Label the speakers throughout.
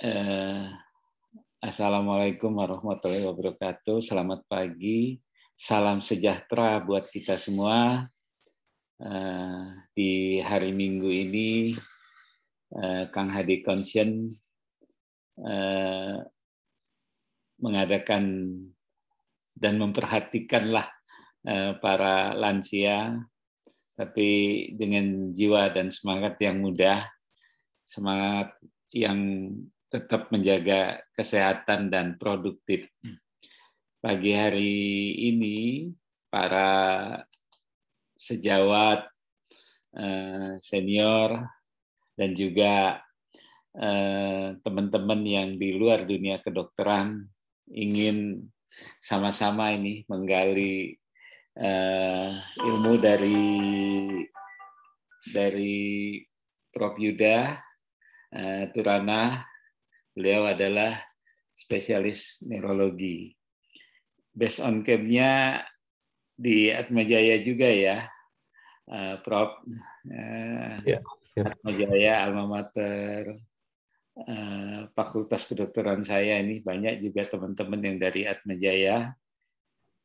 Speaker 1: Eh, Assalamualaikum warahmatullahi wabarakatuh. Selamat pagi, salam sejahtera buat kita semua. Di hari Minggu ini, Kang Hadi Conscient mengadakan dan memperhatikanlah para lansia, tapi dengan jiwa dan semangat yang mudah, semangat yang tetap menjaga kesehatan dan produktif. Pagi hari ini, para sejawat, senior, dan juga teman-teman yang di luar dunia kedokteran ingin sama-sama ini menggali ilmu dari Prof. Yuda Turana. Beliau adalah spesialis neurologi. Based on camp-nya di Atmajaya juga ya, Prof.
Speaker 2: Ya, siap.
Speaker 1: Atmajaya, alma mater Fakultas Kedokteran saya ini, banyak juga teman-teman yang dari Atmajaya.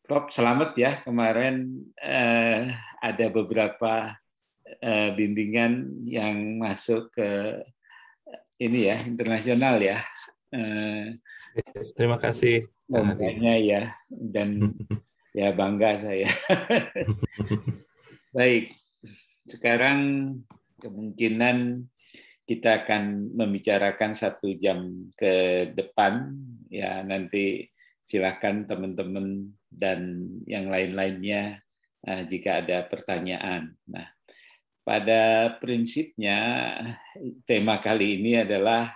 Speaker 1: Prof, selamat ya, kemarin ada beberapa bimbingan yang masuk ke ini ya, internasional ya.
Speaker 2: Terima kasih, Kang Hadi.
Speaker 1: Lombanya ya, dan ya bangga saya. Baik, sekarang kemungkinan kita akan membicarakan 1 jam ke depan. Ya, nanti silakan teman-teman dan yang lain-lainnya jika ada pertanyaan. Nah, pada prinsipnya tema kali ini adalah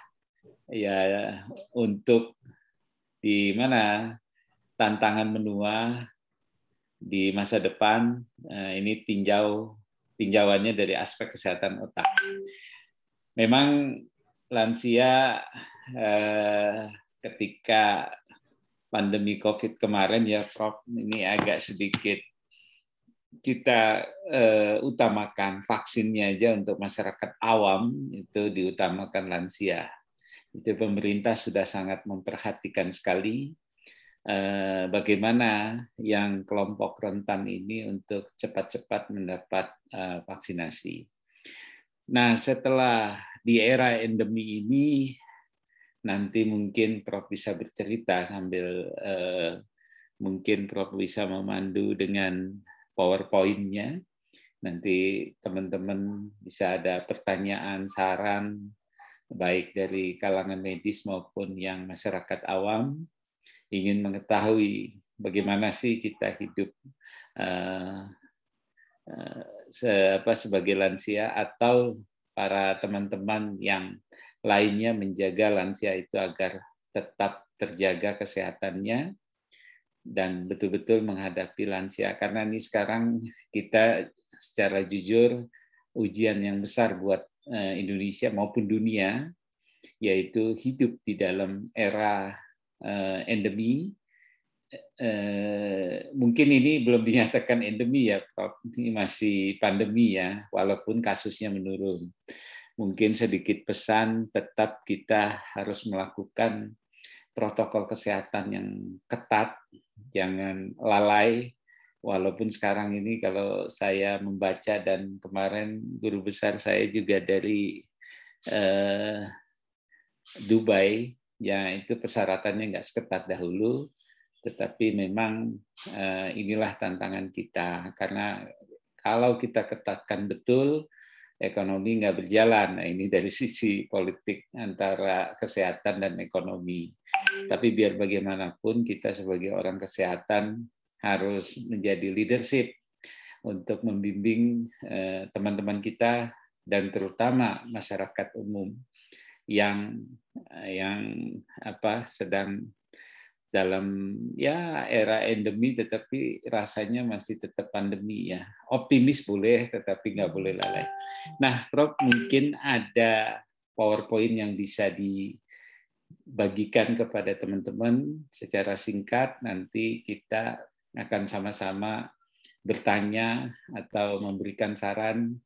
Speaker 1: ya untuk di mana tantangan menua di masa depan, ini tinjauannya dari aspek kesehatan otak. Memang lansia ketika pandemi COVID kemarin ya Prof, ini agak sedikit kita utamakan vaksinnya aja untuk masyarakat awam, itu diutamakan lansia. Itu pemerintah sudah sangat memperhatikan sekali bagaimana yang kelompok rentan ini untuk cepat-cepat mendapat vaksinasi. Nah, setelah di era endemi ini, nanti mungkin Prof bisa bercerita sambil mungkin Prof bisa memandu dengan PowerPoint-nya. Nanti teman-teman bisa ada pertanyaan, saran, baik dari kalangan medis maupun yang masyarakat awam, ingin mengetahui bagaimana sih kita hidup sebagai lansia, atau para teman-teman yang lainnya menjaga lansia itu agar tetap terjaga kesehatannya dan betul-betul menghadapi lansia. Karena ini sekarang kita secara jujur ujian yang besar buat Indonesia maupun dunia, yaitu hidup di dalam era endemi. Mungkin ini belum dinyatakan endemi ya, Prof. Ini masih pandemi ya, walaupun kasusnya menurun. Mungkin sedikit pesan, tetap kita harus melakukan protokol kesehatan yang ketat, jangan lalai. Walaupun sekarang ini kalau saya membaca, dan kemarin guru besar saya juga dari Dubai, ya itu persyaratannya nggak seketat dahulu, tetapi memang inilah tantangan kita, karena kalau kita ketatkan betul, ekonomi nggak berjalan. Nah, ini dari sisi politik antara kesehatan dan ekonomi. Tapi biar bagaimanapun, kita sebagai orang kesehatan harus menjadi leadership untuk membimbing teman-teman kita dan terutama masyarakat umum yang sedang dalam ya era endemi, tetapi rasanya masih tetap pandemi ya. Optimis boleh, tetapi nggak boleh lalai. Nah, Prof, mungkin ada PowerPoint yang bisa dibagikan kepada teman-teman secara singkat. Nanti kita akan sama-sama bertanya atau memberikan saran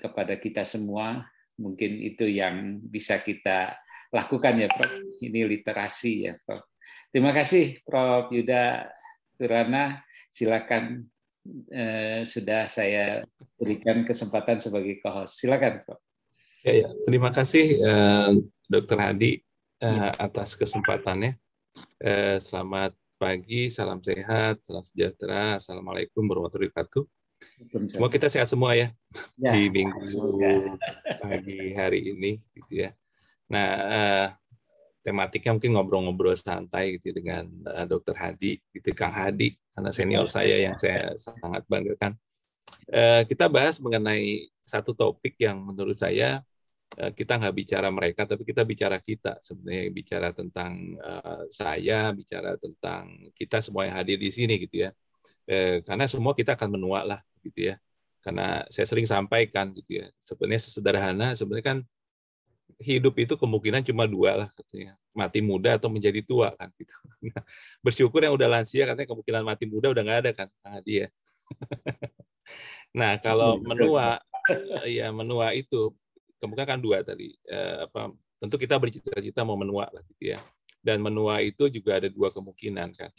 Speaker 1: kepada kita semua. Mungkin itu yang bisa kita lakukan ya Prof. Ini literasi ya Prof. Terima kasih Prof. Yuda Turana. Silakan, sudah saya berikan kesempatan sebagai co-host. Silakan Prof.
Speaker 2: Ya. Terima kasih Dr. Hadi atas kesempatannya. Selamat pagi, salam sehat, salam sejahtera. Assalamualaikum warahmatullahi wabarakatuh. Semoga kita sehat semua ya, di minggu pagi hari ini, gitu ya. Nah, tematiknya mungkin ngobrol-ngobrol santai gitu dengan Dr. Hadi, gitu, Kang Hadi, karena senior saya yang saya sangat banggakan. Kita bahas mengenai satu topik yang menurut saya kita nggak bicara mereka, tapi kita bicara kita. Sebenarnya bicara tentang saya, bicara tentang kita semua yang hadir di sini, gitu ya. Karena semua kita akan menua lah, gitu ya. Karena saya sering sampaikan, gitu ya. Sebenarnya sesederhana, sebenarnya kan hidup itu kemungkinan cuma dua lah, katanya, mati muda atau menjadi tua kan. Gitu. Nah, bersyukur yang udah lansia, katanya kemungkinan mati muda udah nggak ada kan, dia. Nah, kalau menua, ya menua itu kemungkinan kan dua tadi. Tentu kita bercita-cita mau menua lah, gitu ya. Dan menua itu juga ada dua kemungkinan kan.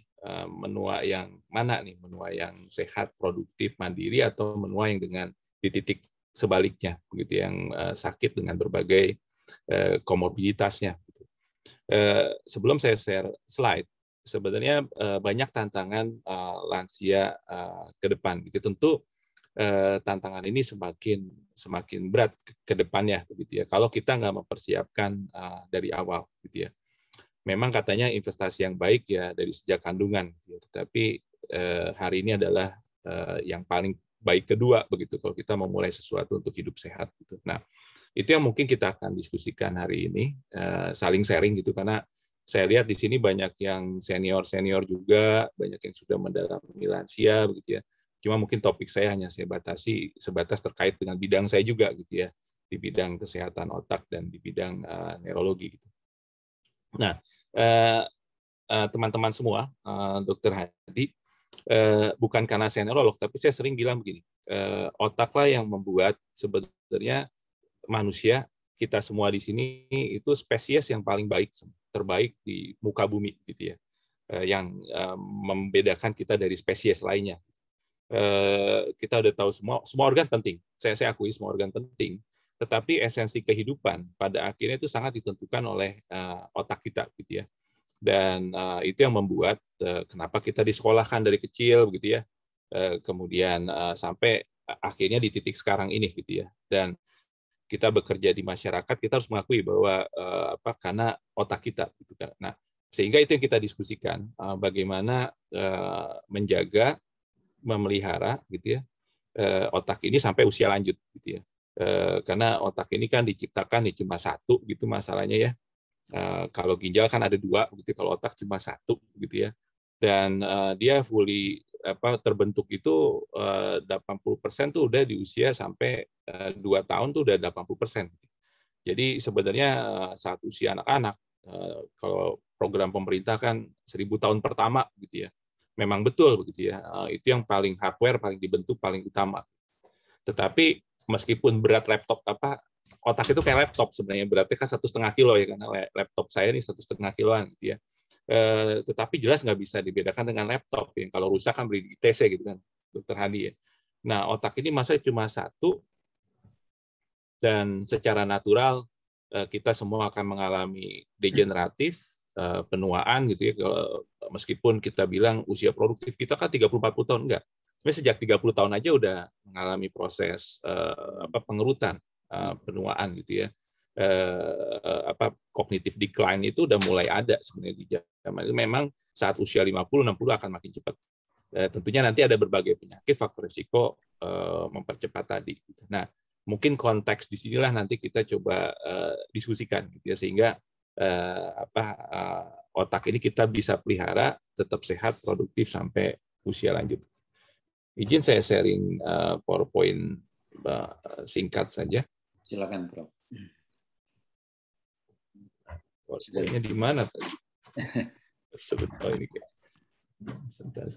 Speaker 2: Menua yang mana nih? Menua yang sehat, produktif, mandiri, atau menua yang dengan di titik sebaliknya, begitu, yang sakit dengan berbagai komorbiditasnya. Gitu. Sebelum saya share slide, sebenarnya banyak tantangan lansia ke depan. Gitu. Tentu tantangan ini semakin berat ke depannya, begitu ya. Kalau kita nggak mempersiapkan dari awal, gitu ya. Memang katanya investasi yang baik ya dari sejak kandungan, gitu ya. Tetapi hari ini adalah yang paling baik kedua, begitu, kalau kita mau mulai sesuatu untuk hidup sehat. Gitu. Nah, itu yang mungkin kita akan diskusikan hari ini, saling sharing gitu, karena saya lihat di sini banyak yang senior juga, banyak yang sudah mendalami lansia, begitu ya. Cuma mungkin topik saya hanya saya batasi sebatas terkait dengan bidang saya juga, gitu ya, di bidang kesehatan otak dan di bidang neurologi. Gitu. Nah, teman-teman semua, Dr. Hadi, bukan karena saya neurolog, tapi saya sering bilang begini, otaklah yang membuat sebenarnya manusia, kita semua di sini itu spesies yang paling baik, terbaik di muka bumi, gitu ya, yang membedakan kita dari spesies lainnya. Kita udah tahu semua organ penting. Saya akui semua organ penting, tetapi esensi kehidupan pada akhirnya itu sangat ditentukan oleh otak kita, gitu ya. Dan itu yang membuat kenapa kita disekolahkan dari kecil, begitu ya, kemudian sampai akhirnya di titik sekarang ini, gitu ya. Dan kita bekerja di masyarakat, kita harus mengakui bahwa karena otak kita, gitu kan. Nah, sehingga itu yang kita diskusikan, bagaimana menjaga, memelihara, gitu ya, otak ini sampai usia lanjut, gitu ya. Karena otak ini kan diciptakan cuma satu, gitu masalahnya ya. Kalau ginjal kan ada dua, gitu. Kalau otak cuma satu, gitu ya. Dan dia fully terbentuk itu 80% tuh udah di usia sampai 2 tahun tuh udah 80%. Jadi sebenarnya saat usia anak-anak, kalau program pemerintah kan 1000 tahun pertama, gitu ya. Memang betul, begitu ya. Itu yang paling hardware, paling dibentuk, paling utama. Tetapi meskipun berat laptop otak itu kayak laptop sebenarnya, beratnya kan 1,5 kilo ya, karena laptop saya ini 1,5 kiloan, gitu ya. Tetapi jelas nggak bisa dibedakan dengan laptop yang kalau rusak kan beli di ITC, gitu kan, Dokter Hadi ya. Nah, otak ini masa cuma satu, dan secara natural kita semua akan mengalami degeneratif, penuaan, gitu ya. Kalau meskipun kita bilang usia produktif kita kan 30-40 tahun, enggak. Sebenarnya sejak 30 tahun aja udah mengalami proses pengerutan, penuaan, gitu ya. Kognitif decline itu udah mulai ada sebenarnya di zaman itu. Memang saat usia 50-60 akan makin cepat. Tentunya nanti ada berbagai penyakit, faktor risiko mempercepat tadi. Nah, mungkin konteks di sinilah nanti kita coba diskusikan, gitu ya, sehingga otak ini kita bisa pelihara tetap sehat, produktif sampai usia lanjut. Izin saya sharing PowerPoint singkat saja.
Speaker 1: Silakan, Prof.
Speaker 2: PowerPoint-nya di mana tadi? Sebentar ini. Sebentar.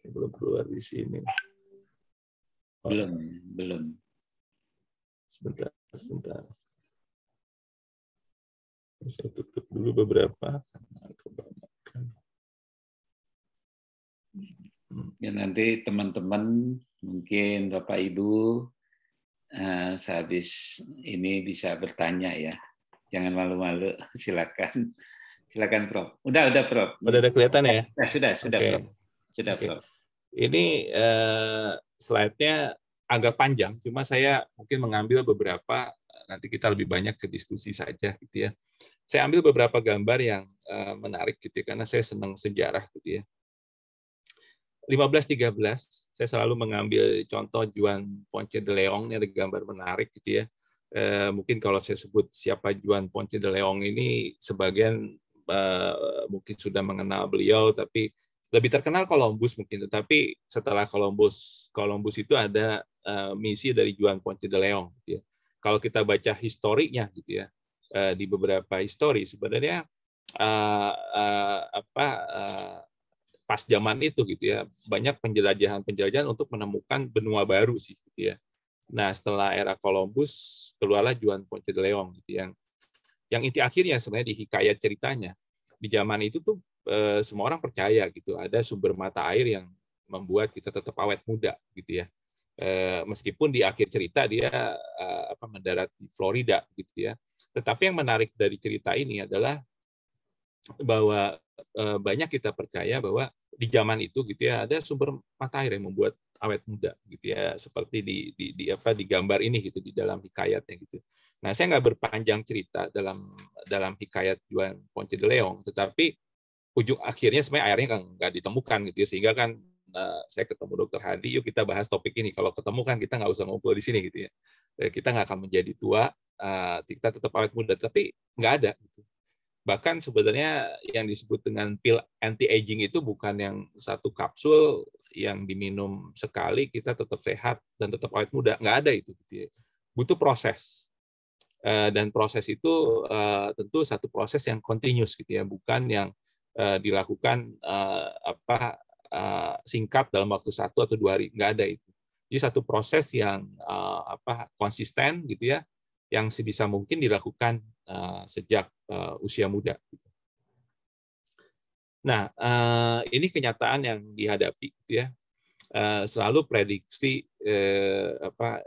Speaker 2: Belum keluar di sini.
Speaker 1: Belum.
Speaker 2: Sebentar. Saya tutup dulu beberapa.
Speaker 1: Ya, nanti teman-teman, mungkin Bapak Ibu, sehabis ini bisa bertanya ya. Jangan malu-malu, silakan. Silakan Prof. Udah Prof.
Speaker 2: Udah ada kelihatan ya?
Speaker 1: Nah, sudah
Speaker 2: Oke.
Speaker 1: Prof. Sudah
Speaker 2: Oke.
Speaker 1: Prof.
Speaker 2: Ini slide-nya agak panjang, cuma saya mungkin mengambil beberapa, nanti kita lebih banyak ke diskusi saja gitu ya. Saya ambil beberapa gambar yang menarik gitu ya, karena saya senang sejarah gitu ya. 1513, saya selalu mengambil contoh Juan Ponce de Leon, ini ada gambar menarik gitu ya. Mungkin kalau saya sebut siapa Juan Ponce de Leon ini, sebagian mungkin sudah mengenal beliau, tapi lebih terkenal Columbus mungkin. Tetapi setelah Columbus itu ada misi dari Juan Ponce de Leon gitu ya. Kalau kita baca historinya gitu ya, di beberapa histori sebenarnya pas zaman itu gitu ya, banyak penjelajahan untuk menemukan benua baru sih gitu ya. Nah, setelah era Columbus keluarlah Juan Ponce de Leon gitu yang inti akhirnya sebenarnya di hikayat ceritanya, di zaman itu tuh semua orang percaya gitu ada sumber mata air yang membuat kita tetap awet muda gitu ya. Meskipun di akhir cerita dia mendarat di Florida gitu ya. Tetapi yang menarik dari cerita ini adalah bahwa banyak kita percaya bahwa di zaman itu gitu ya ada sumber mata air yang membuat awet muda gitu ya, seperti di gambar ini gitu, di dalam hikayatnya gitu. Nah, saya nggak berpanjang cerita dalam hikayat Juan Ponce de Leon, tetapi ujung akhirnya sebenarnya airnya kan nggak ditemukan gitu ya, sehingga kan saya ketemu Dr. Hadi, yuk kita bahas topik ini. Kalau ketemu kan kita nggak usah ngumpul di sini gitu ya. Kita nggak akan menjadi tua, kita tetap awet muda, tapi nggak ada gitu. Bahkan sebenarnya yang disebut dengan pil anti-aging itu bukan yang satu kapsul yang diminum sekali kita tetap sehat dan tetap awet muda. Nggak ada itu. Butuh proses. Dan proses itu tentu satu proses yang continuous gitu ya, bukan yang dilakukan singkat dalam waktu 1 atau 2 hari. Nggak ada itu. Jadi satu proses yang konsisten gitu ya, yang sebisa mungkin dilakukan sejak usia muda. Nah, ini kenyataan yang dihadapi, gitu ya. Selalu prediksi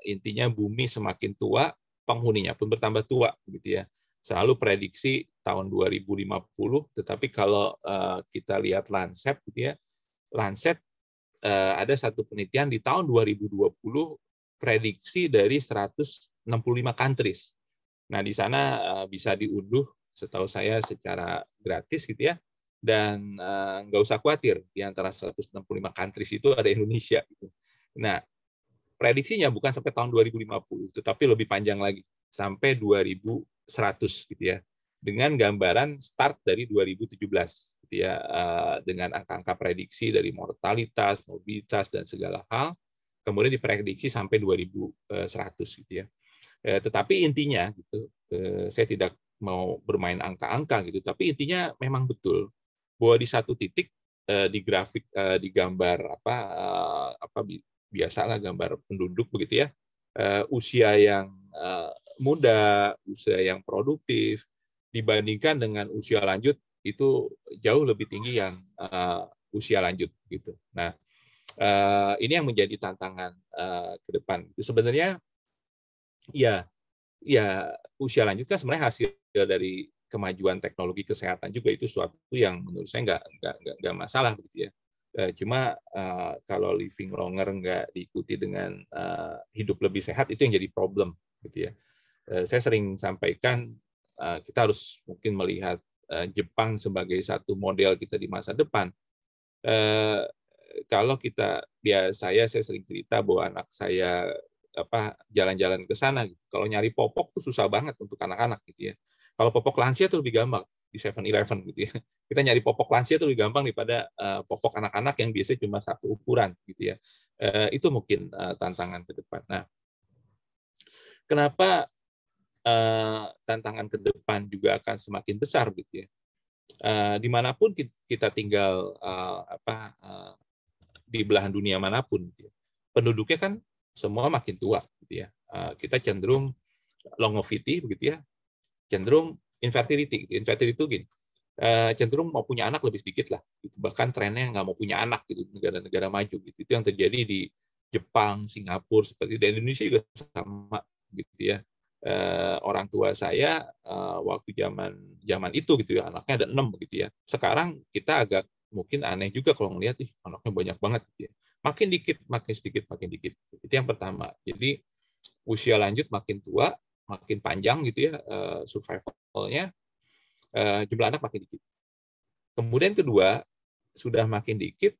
Speaker 2: intinya bumi semakin tua, penghuninya pun bertambah tua, gitu ya. Selalu prediksi tahun 2050, tetapi kalau kita lihat Lancet, gitu ya, Lancet ada satu penelitian di tahun 2020 prediksi dari 165 countries. Nah, di sana bisa diunduh setahu saya secara gratis gitu ya, dan nggak usah khawatir di antara 165 countries itu ada Indonesia gitu. Nah, prediksinya bukan sampai tahun 2050, tetapi lebih panjang lagi sampai 2100 gitu ya, dengan gambaran start dari 2017 gitu ya, dengan angka-angka prediksi dari mortalitas, mobilitas dan segala hal, kemudian diprediksi sampai 2100 gitu ya. Tetapi intinya gitu, saya tidak mau bermain angka-angka gitu, tapi intinya memang betul bahwa di satu titik di grafik, di gambar biasalah gambar penduduk begitu ya, usia yang muda, usia yang produktif dibandingkan dengan usia lanjut itu jauh lebih tinggi yang usia lanjut gitu. Nah, ini yang menjadi tantangan ke depan. Itu sebenarnya ya usia lanjut kan sebenarnya hasil dari kemajuan teknologi kesehatan juga, itu suatu yang menurut saya nggak masalah gitu ya. Cuma kalau living longer nggak diikuti dengan hidup lebih sehat, itu yang jadi problem gitu ya. Saya sering sampaikan kita harus mungkin melihat Jepang sebagai satu model kita di masa depan. Kalau saya sering cerita bahwa anak saya jalan-jalan ke sana gitu. Kalau nyari popok tuh susah banget untuk anak-anak gitu ya. Kalau popok lansia tuh lebih gampang di 7-Eleven gitu ya. Kita nyari popok lansia tuh lebih gampang daripada popok anak-anak yang biasanya cuma satu ukuran gitu ya. Itu mungkin tantangan ke depan. Nah, kenapa tantangan ke depan juga akan semakin besar gitu ya. Dimanapun kita tinggal di belahan dunia manapun gitu ya. Penduduknya kan semua makin tua gitu ya. Kita cenderung longevity begitu ya, cenderung infertility. Infertility itu gini, cenderung mau punya anak lebih sedikit lah. Bahkan trennya nggak mau punya anak gitu, negara-negara maju gitu. Itu yang terjadi di Jepang, Singapura, seperti di Indonesia juga sama gitu ya. Orang tua saya waktu zaman itu gitu ya, anaknya ada 6 gitu ya. Sekarang kita agak mungkin aneh juga kalau ngelihat anaknya banyak banget gitu ya. Makin dikit, makin sedikit, makin dikit. Itu yang pertama. Jadi usia lanjut makin tua, makin panjang gitu ya survival-nya, jumlah anak makin dikit. Kemudian kedua, sudah makin dikit,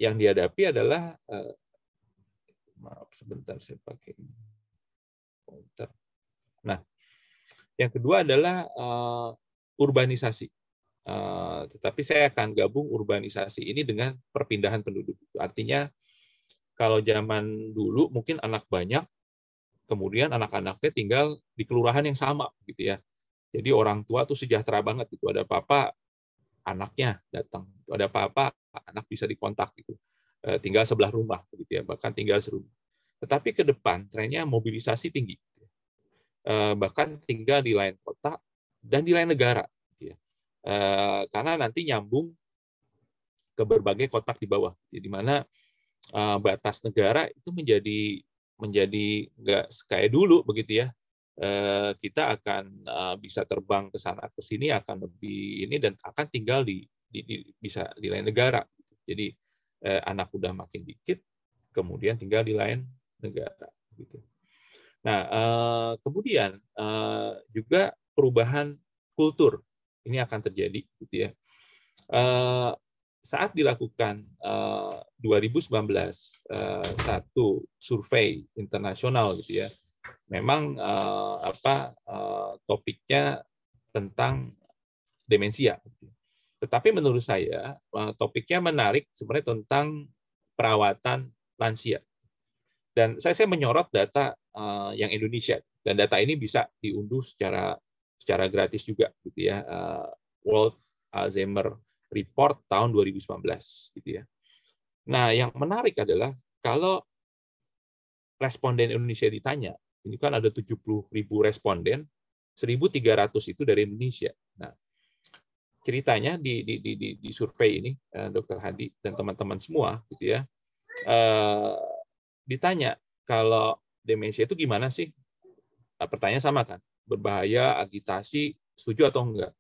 Speaker 2: yang dihadapi adalah maaf sebentar saya pakai pointer. Nah, yang kedua adalah urbanisasi. Tetapi saya akan gabung urbanisasi ini dengan perpindahan penduduk. Artinya kalau zaman dulu mungkin anak banyak, kemudian anak-anaknya tinggal di kelurahan yang sama gitu ya. Jadi orang tua tuh sejahtera banget gitu. Ada apa-apa anaknya datang, ada apa-apa anak bisa dikontak gitu. Tinggal sebelah rumah gitu ya, bahkan tinggal serumah. Tetapi ke depan trennya mobilisasi tinggi. Bahkan tinggal di lain kota dan di lain negara gitu ya. Karena nanti nyambung ke berbagai kotak di bawah, di mana batas negara itu menjadi nggak kayak dulu begitu ya. Kita akan bisa terbang ke sana ke sini, akan lebih ini, dan akan tinggal bisa di lain negara. Jadi anak udah makin dikit, kemudian tinggal di lain negara. Gitu. Nah, kemudian juga perubahan kultur ini akan terjadi, gitu ya. Saat dilakukan 2019 satu survei internasional, gitu ya, memang topiknya tentang demensia. Tetapi menurut saya topiknya menarik sebenarnya tentang perawatan lansia. Dan saya menyorot data yang Indonesia, dan data ini bisa diunduh secara gratis juga gitu ya. World Alzheimer Report tahun 2019 gitu ya. Nah, yang menarik adalah kalau responden Indonesia ditanya, ini kan ada 70.000 responden, 1.300 itu dari Indonesia. Nah, ceritanya di survei ini, Dr. Hadi dan teman-teman semua gitu ya, ditanya kalau demensia itu gimana sih? Pertanyaan sama kan, berbahaya, agitasi, setuju atau enggak?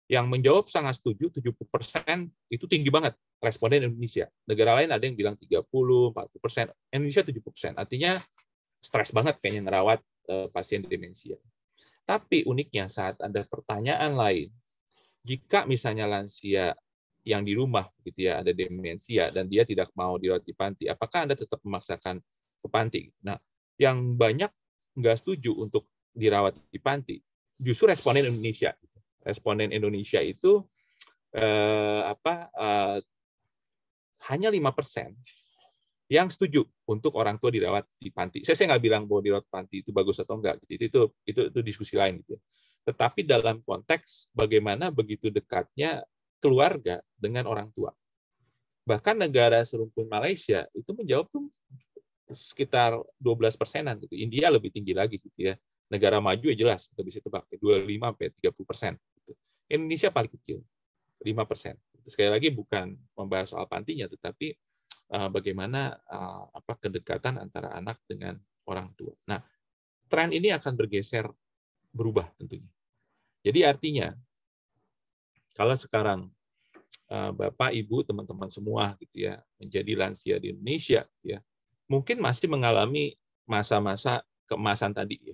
Speaker 2: Yang menjawab sangat setuju, 70% itu tinggi banget responden Indonesia. Negara lain ada yang bilang 30, 40%, Indonesia 70%. Artinya stres banget kayaknya ngerawat pasien demensia. Tapi uniknya saat ada pertanyaan lain, jika misalnya lansia yang di rumah gitu ya ada demensia dan dia tidak mau dirawat di panti, apakah Anda tetap memaksakan ke panti? Nah, yang banyak nggak setuju untuk dirawat di panti, justru responden Indonesia. Responden Indonesia itu hanya 5% yang setuju untuk orang tua dirawat di panti. Saya nggak bilang bahwa dirawat panti itu bagus atau enggak, gitu. Itu diskusi lain gitu. Tetapi dalam konteks bagaimana begitu dekatnya keluarga dengan orang tua. Bahkan negara serumpun Malaysia itu menjawab tuh sekitar 12%-an gitu. India lebih tinggi lagi gitu ya. Negara maju ya jelas, kita bisa tebak 25-30%. Gitu. Indonesia paling kecil, 5%. Sekali lagi bukan membahas soal pantinya, tetapi bagaimana kedekatan antara anak dengan orang tua. Nah, tren ini akan berubah tentunya. Jadi artinya, kalau sekarang Bapak, Ibu, teman-teman semua gitu ya menjadi lansia di Indonesia, ya mungkin masih mengalami masa-masa keemasan tadi ya,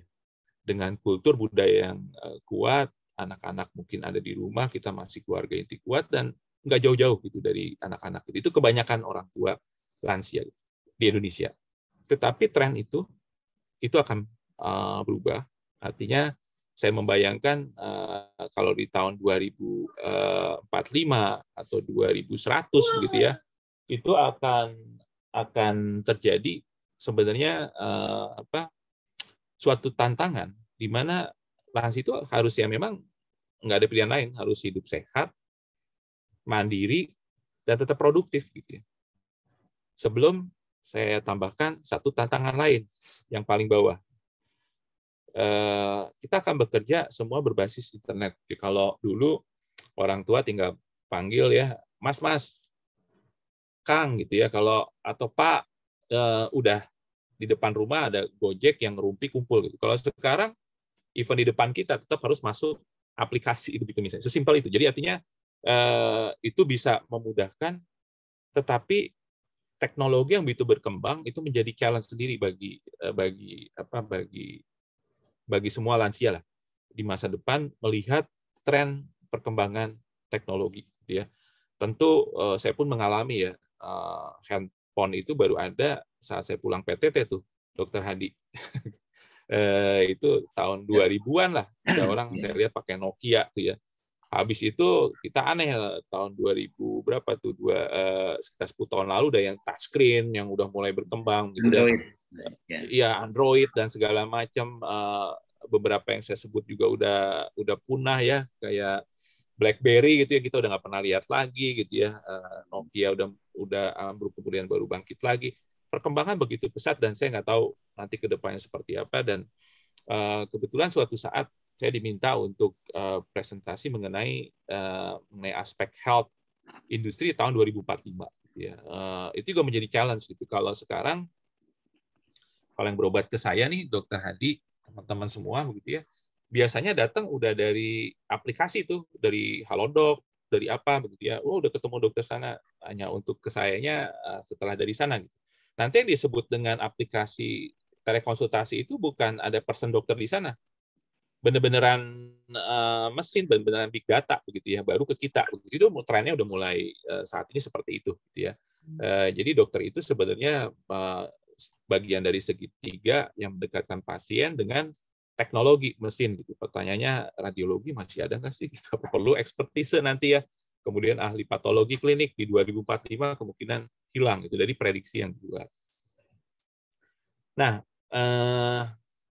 Speaker 2: dengan kultur budaya yang kuat, anak-anak mungkin ada di rumah, kita masih keluarga inti kuat dan nggak jauh-jauh gitu dari anak-anak. Itu kebanyakan orang tua lansia di Indonesia. Tetapi tren itu akan berubah. Artinya saya membayangkan kalau di tahun 2045 atau 2100 begitu ya, itu akan terjadi sebenarnya suatu tantangan di mana lansia itu harusnya memang nggak ada pilihan lain, harus hidup sehat, mandiri, dan tetap produktif gitu ya. Sebelum saya tambahkan satu tantangan lain yang paling bawah. kita akan bekerja semua berbasis internet. Jadi kalau dulu orang tua tinggal panggil ya, Mas, Kang gitu ya. Kalau atau Pak, udah di depan rumah ada Gojek yang ngerumpi kumpul gitu. Kalau sekarang event di depan kita tetap harus masuk aplikasi begitu misalnya. Sesimpel itu. Jadi artinya itu bisa memudahkan, tetapi teknologi yang begitu berkembang itu menjadi challenge sendiri bagi semua lansia lah di masa depan melihat tren perkembangan teknologi gitu ya. Tentu saya pun mengalami ya, handphone itu baru ada saat saya pulang PTT tuh, Dokter Hadi. Itu tahun 2000-an lah. Ada orang saya lihat pakai Nokia tuh ya. Habis itu kita aneh tahun 2000 berapa tuh, sekitar 10 tahun lalu udah yang touchscreen yang udah mulai berkembang gitu.
Speaker 1: Android.
Speaker 2: Ya Android dan segala macam, beberapa yang saya sebut juga udah punah ya, kayak BlackBerry gitu ya, kita udah nggak pernah lihat lagi gitu ya. Nokia udah ambruk kemudian baru bangkit lagi. Perkembangan begitu pesat dan saya nggak tahu nanti ke depannya seperti apa. Dan kebetulan suatu saat saya diminta untuk presentasi mengenai aspek health industri tahun 2045 gitu ya. Itu juga menjadi challenge gitu. Kalau sekarang kalau yang berobat ke saya nih, Dokter Hadi, teman-teman semua begitu ya, biasanya datang udah dari aplikasi tuh, dari Halodoc, dari apa begitu ya. Oh, udah ketemu dokter sana, hanya untuk ke sayanya setelah dari sana gitu. Nanti yang disebut dengan aplikasi telekonsultasi itu bukan ada person dokter di sana, bener-beneran mesin, bener-beneran big data begitu ya, baru ke kita. Itu trennya udah mulai saat ini seperti itu gitu ya. Jadi dokter itu sebenarnya bagian dari segitiga yang mendekatkan pasien dengan teknologi mesin gitu. Pertanyaannya, radiologi masih ada nggak sih? Gitu. Perlu ekspertise nanti ya. Kemudian ahli patologi klinik di 2045 kemungkinan hilang itu dari prediksi yang dibuat. Nah,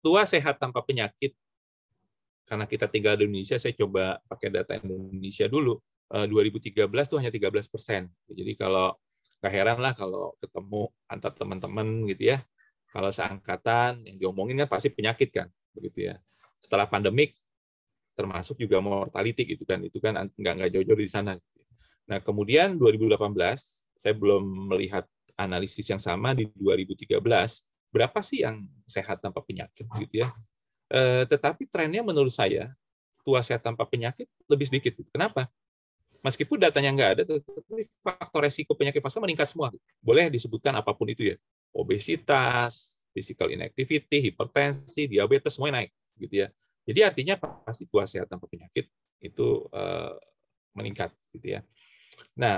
Speaker 2: tua sehat tanpa penyakit, karena kita tinggal di Indonesia, saya coba pakai data Indonesia dulu. 2013 tuh hanya 13%. Jadi kalau nggak heran lah kalau ketemu antar teman-teman gitu ya, kalau seangkatan yang diomongin kan pasti penyakit kan, begitu ya. Setelah pandemik termasuk juga mortality gitu kan, itu kan nggak jauh-jauh di sana. Nah kemudian 2018 saya belum melihat analisis yang sama di 2013 berapa sih yang sehat tanpa penyakit gitu ya. Tetapi trennya menurut saya tua sehat tanpa penyakit lebih sedikit. Kenapa? Meskipun datanya nggak ada, tetapi faktor resiko penyakit vaskular meningkat semua. Boleh disebutkan apapun itu ya. Obesitas, physical inactivity, hipertensi, diabetes, semuanya naik. Gitu ya. Jadi artinya pasti tua sehat tanpa penyakit itu meningkat. Gitu ya. Nah,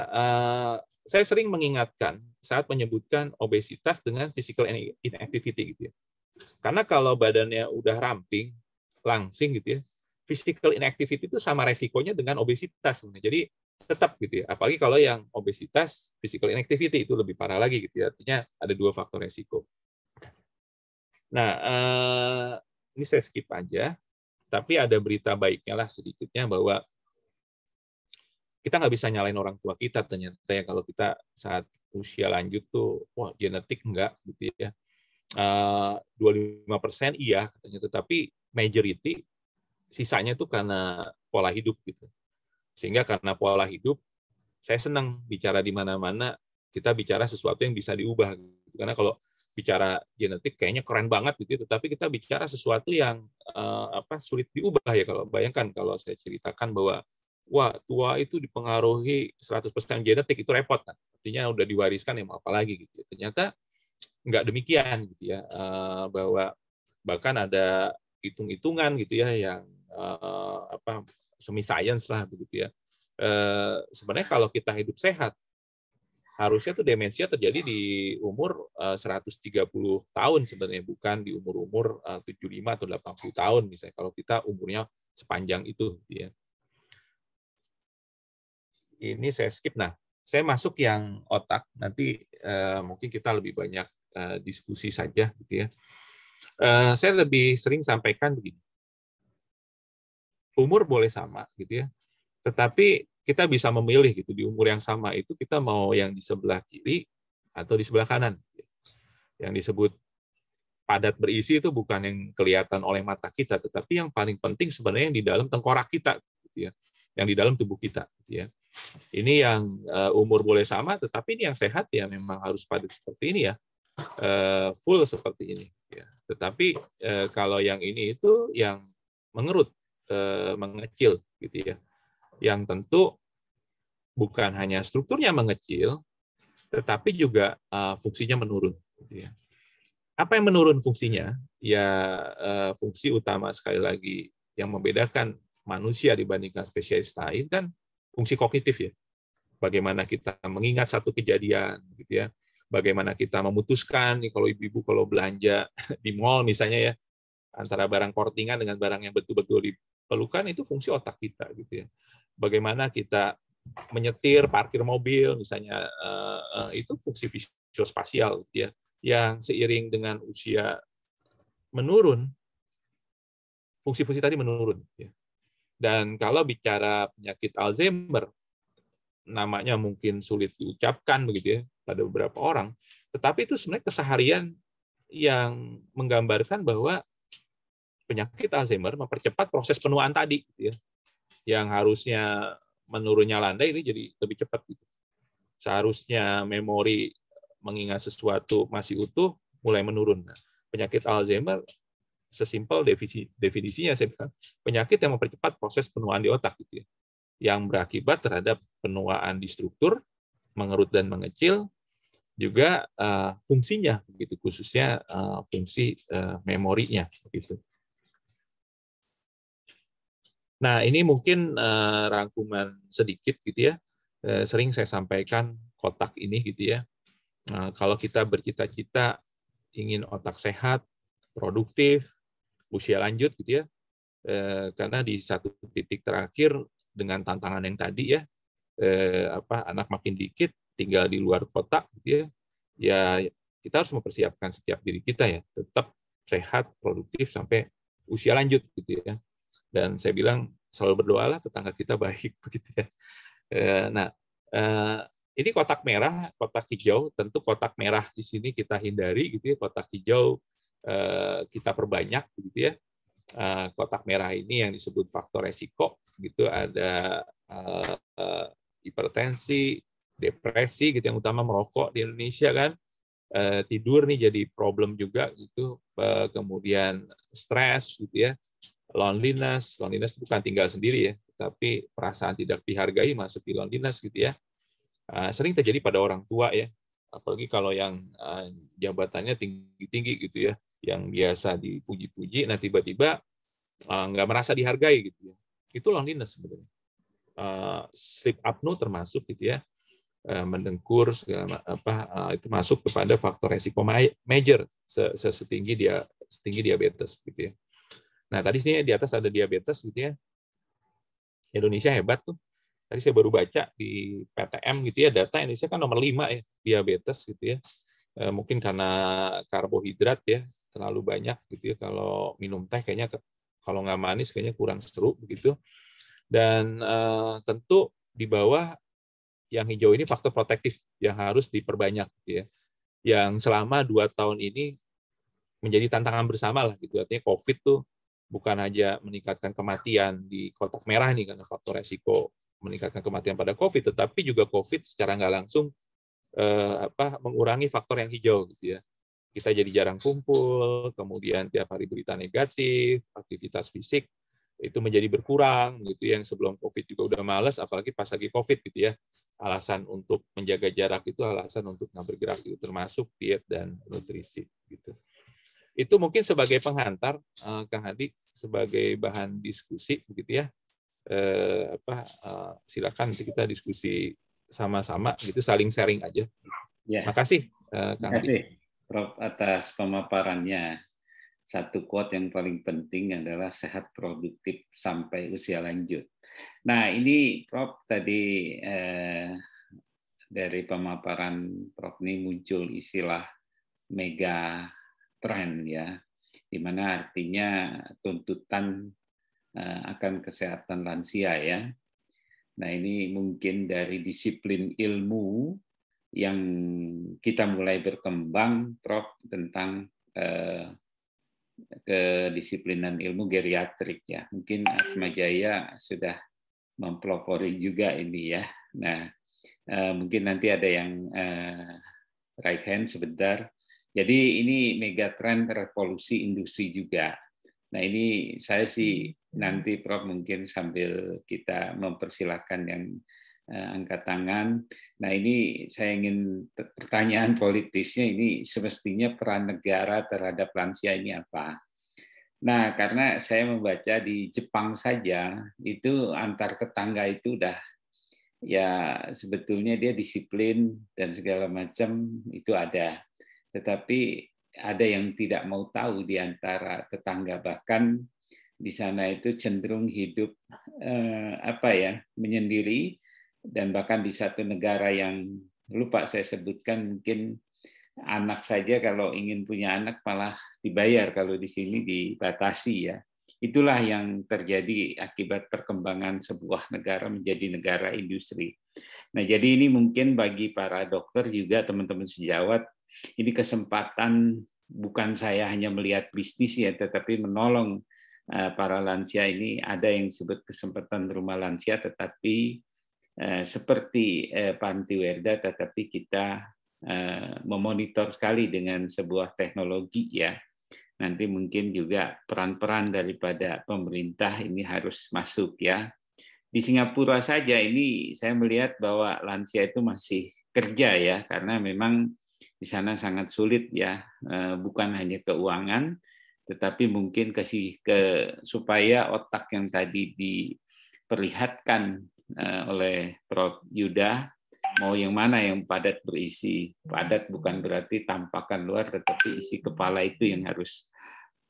Speaker 2: saya sering mengingatkan saat menyebutkan obesitas dengan physical inactivity. Gitu ya. Karena kalau badannya udah ramping, langsing gitu ya, physical inactivity itu sama resikonya dengan obesitas. Jadi tetap gitu ya. Apalagi kalau yang obesitas, physical inactivity itu lebih parah lagi gitu ya. Artinya ada dua faktor resiko. Nah, ini saya skip aja. Tapi ada berita baiknya lah sedikitnya bahwa kita nggak bisa nyalain orang tua kita ternyata ya kalau kita saat usia lanjut tuh, wah genetik enggak gitu ya. 25% iya katanya, tetapi majority sisanya itu karena pola hidup gitu. Sehingga karena pola hidup, saya senang bicara di mana-mana, kita bicara sesuatu yang bisa diubah. Gitu. Karena kalau bicara genetik kayaknya keren banget gitu, tetapi kita bicara sesuatu yang sulit diubah ya. Kalau bayangkan kalau saya ceritakan bahwa wah tua itu dipengaruhi 100% genetik, itu repot kan. Artinya udah diwariskan ya mau apa lagi gitu. Ternyata nggak demikian gitu ya, bahwa bahkan ada hitung-hitungan gitu ya yang semi science lah begitu ya. Sebenarnya kalau kita hidup sehat harusnya tuh demensia terjadi di umur 130 tahun sebenarnya, bukan di umur-umur 75 atau 80 tahun misalnya kalau kita umurnya sepanjang itu gitu ya. Ini saya skip. Nah, saya masuk yang otak, nanti mungkin kita lebih banyak diskusi saja gitu ya. Saya lebih sering sampaikan begini. Umur boleh sama gitu ya. Tetapi kita bisa memilih gitu di umur yang sama itu kita mau yang di sebelah kiri atau di sebelah kanan. Yang disebut padat berisi itu bukan yang kelihatan oleh mata kita, tetapi yang paling penting sebenarnya yang di dalam tengkorak kita, gitu ya, yang di dalam tubuh kita. Gitu ya. Ini yang umur boleh sama, tetapi ini yang sehat ya memang harus padat seperti ini ya, full seperti ini. Ya. Tetapi kalau yang ini itu yang mengerut, mengecil, gitu ya, yang tentu bukan hanya strukturnya mengecil, tetapi juga fungsinya menurun. Gitu ya. Apa yang menurun fungsinya? Ya fungsi utama sekali lagi yang membedakan manusia dibandingkan spesies lain kan fungsi kognitif ya. Bagaimana kita mengingat satu kejadian, gitu ya. Bagaimana kita memutuskan nih kalau ibu-ibu kalau belanja di mall misalnya ya, antara barang kortingan dengan barang yang betul-betul diperlukan itu fungsi otak kita gitu ya. Bagaimana kita menyetir, parkir mobil misalnya itu fungsi visiospasial gitu ya. Yang seiring dengan usia menurun, fungsi-fungsi tadi menurun. Dan kalau bicara penyakit Alzheimer, namanya mungkin sulit diucapkan begitu ya pada beberapa orang, tetapi itu sebenarnya keseharian yang menggambarkan bahwa penyakit Alzheimer mempercepat proses penuaan tadi, gitu ya, yang harusnya menurunnya landai ini jadi lebih cepat. Gitu. Seharusnya memori mengingat sesuatu masih utuh, mulai menurun. Nah, penyakit Alzheimer, sesimpel definisinya, saya bilang, penyakit yang mempercepat proses penuaan di otak, gitu ya, yang berakibat terhadap penuaan di struktur, mengerut dan mengecil, juga fungsinya, begitu khususnya fungsi memorinya. Begitu. Nah, ini mungkin rangkuman sedikit, gitu ya. Sering saya sampaikan kotak ini, gitu ya. Nah, kalau kita bercita-cita ingin otak sehat, produktif, usia lanjut gitu ya, karena di satu titik terakhir dengan tantangan yang tadi ya, anak makin dikit, tinggal di luar kotak gitu ya, ya kita harus mempersiapkan setiap diri kita ya, tetap sehat, produktif sampai usia lanjut gitu ya. Dan saya bilang selalu berdoalah tetangga kita baik begitu ya. Nah, ini kotak merah, kotak hijau, tentu kotak merah di sini kita hindari gitu ya, kotak hijau kita perbanyak gitu ya. Kotak merah ini yang disebut faktor resiko gitu, ada hipertensi, depresi gitu yang utama, merokok di Indonesia kan, tidur nih jadi problem juga gitu, kemudian stres gitu ya, loneliness bukan tinggal sendiri ya, tapi perasaan tidak dihargai masuk di loneliness gitu ya. Sering terjadi pada orang tua ya, apalagi kalau yang jabatannya tinggi-tinggi gitu ya, yang biasa dipuji-puji, nah tiba-tiba nggak merasa dihargai gitu ya. Itu loneliness sebenarnya. Sleep apnea termasuk gitu ya, mendengkur segala itu masuk kepada faktor resiko major setinggi diabetes gitu ya. Nah tadi sini di atas ada diabetes gitu ya. Indonesia hebat tuh. Tadi saya baru baca di PTM gitu ya, data Indonesia kan nomor 5 ya diabetes gitu ya. Mungkin karena karbohidrat ya terlalu banyak gitu ya. Kalau minum teh kayaknya kalau nggak manis kayaknya kurang seru begitu. Dan tentu di bawah yang hijau ini faktor protektif yang harus diperbanyak gitu ya. Yang selama 2 tahun ini menjadi tantangan bersama lah gitu. Artinya COVID tuh bukan aja meningkatkan kematian di kotak merah nih karena faktor resiko meningkatkan kematian pada COVID, tetapi juga COVID secara nggak langsung mengurangi faktor yang hijau gitu ya. Kita jadi jarang kumpul, kemudian tiap hari berita negatif, aktivitas fisik itu menjadi berkurang gitu ya. Yang sebelum COVID juga udah malas, apalagi pas lagi COVID gitu ya. Alasan untuk menjaga jarak itu alasan untuk nggak bergerak gitu, termasuk diet dan nutrisi gitu. Itu mungkin sebagai penghantar, Kang Hadi, sebagai bahan diskusi begitu ya. Silakan nanti kita diskusi sama-sama gitu, saling sharing aja.
Speaker 1: Ya.
Speaker 2: Makasih,
Speaker 1: Kang Hadi. Terima kasih, Prof, atas pemaparannya. Satu quote yang paling penting adalah sehat produktif sampai usia lanjut. Nah, ini Prof tadi dari pemaparan Prof ini muncul istilah mega trend ya, di mana artinya tuntutan akan kesehatan lansia ya. Nah, ini mungkin dari disiplin ilmu yang kita mulai berkembang, Prof, tentang kedisiplinan ilmu geriatrik ya. Mungkin Atma Jaya sudah mempelopori juga ini ya. Nah, mungkin nanti ada yang right hand sebentar. Jadi ini megatrend revolusi industri juga. Nah ini saya sih nanti Prof mungkin sambil kita mempersilahkan yang angkat tangan. Nah ini saya ingin pertanyaan politisnya ini semestinya peran negara terhadap lansia ini apa? Nah karena saya membaca di Jepang saja itu antar tetangga itu udah ya sebetulnya dia disiplin dan segala macam itu ada. Tetapi ada yang tidak mau tahu di antara tetangga, bahkan di sana itu cenderung hidup menyendiri, dan bahkan di satu negara yang lupa saya sebutkan, mungkin anak saja kalau ingin punya anak malah dibayar, kalau di sini dibatasi ya. Itulah yang terjadi akibat perkembangan sebuah negara menjadi negara industri. Nah, jadi ini mungkin bagi para dokter juga teman-teman sejawat, ini kesempatan bukan saya hanya melihat bisnis ya, tetapi menolong para lansia ini. Ada yang disebut kesempatan rumah lansia, tetapi seperti Panti Werda, tetapi kita memonitor sekali dengan sebuah teknologi ya. Nanti mungkin juga peran-peran daripada pemerintah ini harus masuk ya. Di Singapura saja ini saya melihat bahwa lansia itu masih kerja ya, karena memang di sana sangat sulit ya, bukan hanya keuangan, tetapi mungkin supaya otak yang tadi diperlihatkan oleh Prof. Yuda, mau yang mana yang padat berisi. Padat bukan berarti tampakan luar, tetapi isi kepala itu yang harus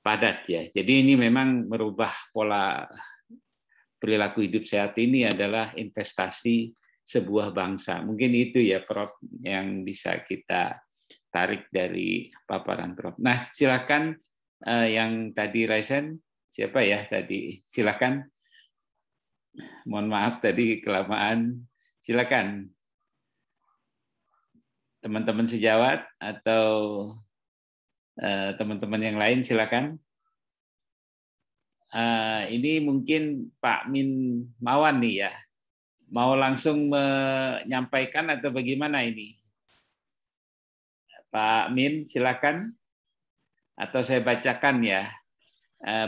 Speaker 1: padat ya. Jadi ini memang merubah pola perilaku hidup sehat ini adalah investasi sebuah bangsa. Mungkin itu ya Prof yang bisa kita tarik dari paparan Prof. Nah, silakan yang tadi Raisen, siapa ya tadi? Silakan. Mohon maaf tadi kelamaan. Silakan. Teman-teman sejawat atau teman-teman yang lain silakan. Ini mungkin Pak Min Mawan nih ya. Mau langsung menyampaikan atau bagaimana ini? Pak Min, silakan. Atau saya bacakan ya,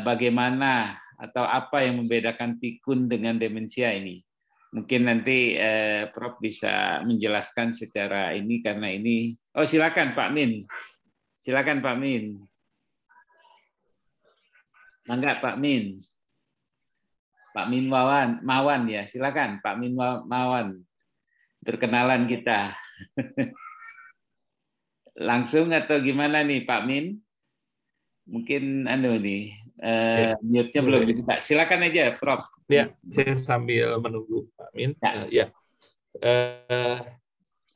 Speaker 1: bagaimana atau apa yang membedakan pikun dengan demensia ini. Mungkin nanti Prof bisa menjelaskan secara ini, karena ini. Oh silakan Pak Min. Silakan Pak Min. Mangga Pak Min. Pak Min Mawan ya, silakan Pak Min Mawan. Perkenalan kita. Langsung atau gimana nih Pak Min? Mungkin mute-nya belum dibuka. Silakan aja, Prof.
Speaker 2: Ya, saya sambil menunggu Pak Min. Ya.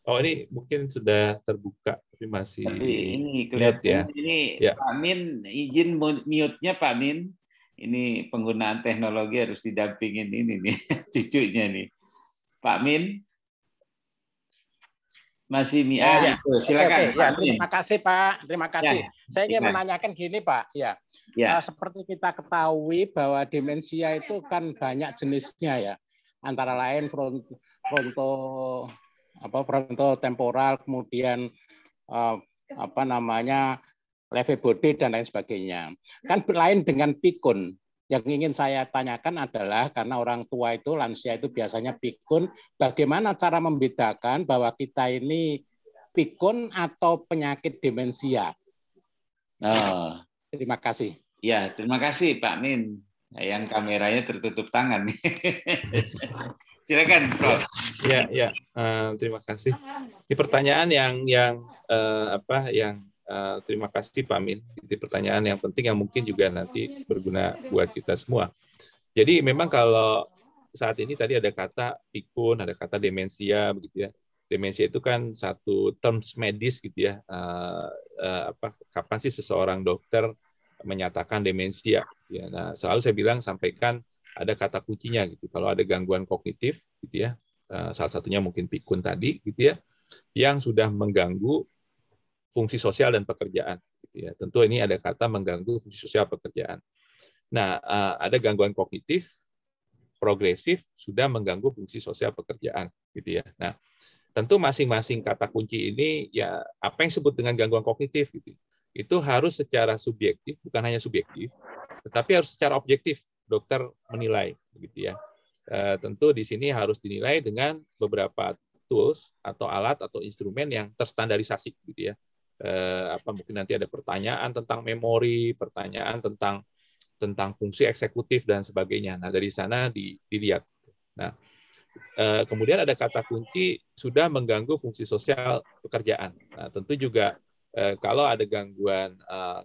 Speaker 2: Oh ini mungkin sudah terbuka, tapi masih
Speaker 1: ini kelihatan
Speaker 2: ya.
Speaker 1: Ini
Speaker 2: ya.
Speaker 1: Pak Min izin mute-nya Pak Min. Ini penggunaan teknologi harus didampingin ini nih cucunya nih. Pak Min. Masih
Speaker 3: ya.
Speaker 1: Silakan.
Speaker 3: Oke. Ya, terima kasih Pak, terima kasih.
Speaker 1: Ya,
Speaker 3: saya ingin menanyakan gini Pak, ya. Seperti kita ketahui bahwa demensia itu kan banyak jenisnya ya, antara lain frontotemporal, kemudian lewy body dan lain sebagainya. Kan lain dengan pikun. Yang ingin saya tanyakan adalah karena orang tua itu, lansia itu biasanya pikun, bagaimana cara membedakan bahwa kita ini pikun atau penyakit demensia? Terima kasih.
Speaker 1: Ya, terima kasih Pak Min. Yang kameranya tertutup tangan. Silakan, Prof.
Speaker 2: Ya. Terima kasih. Ini pertanyaan yang terima kasih Pak Min. Itu pertanyaan yang penting yang mungkin juga nanti berguna buat kita semua. Jadi memang kalau saat ini tadi ada kata pikun, ada kata demensia begitu ya. Demensia itu kan satu terms medis gitu ya. Kapan sih seseorang dokter menyatakan demensia? Ya, nah, selalu saya bilang sampaikan ada kata kuncinya gitu. Kalau ada gangguan kognitif gitu ya. Salah satunya mungkin pikun tadi gitu ya, yang sudah mengganggu fungsi sosial dan pekerjaan. gitu ya. Tentu ini ada kata mengganggu fungsi sosial pekerjaan. Nah, ada gangguan kognitif, progresif, sudah mengganggu fungsi sosial pekerjaan, gitu ya. Nah, tentu masing-masing kata kunci ini ya apa yang disebut dengan gangguan kognitif gitu. Itu harus secara subjektif, bukan hanya subjektif, tetapi harus secara objektif dokter menilai, gitu ya. Tentu di sini harus dinilai dengan beberapa tools atau alat atau instrumen yang terstandarisasi, gitu ya. Mungkin nanti ada pertanyaan tentang memori, pertanyaan tentang fungsi eksekutif dan sebagainya. Nah, dari sana dilihat. Nah, kemudian ada kata kunci sudah mengganggu fungsi sosial pekerjaan. Nah, tentu juga kalau ada gangguan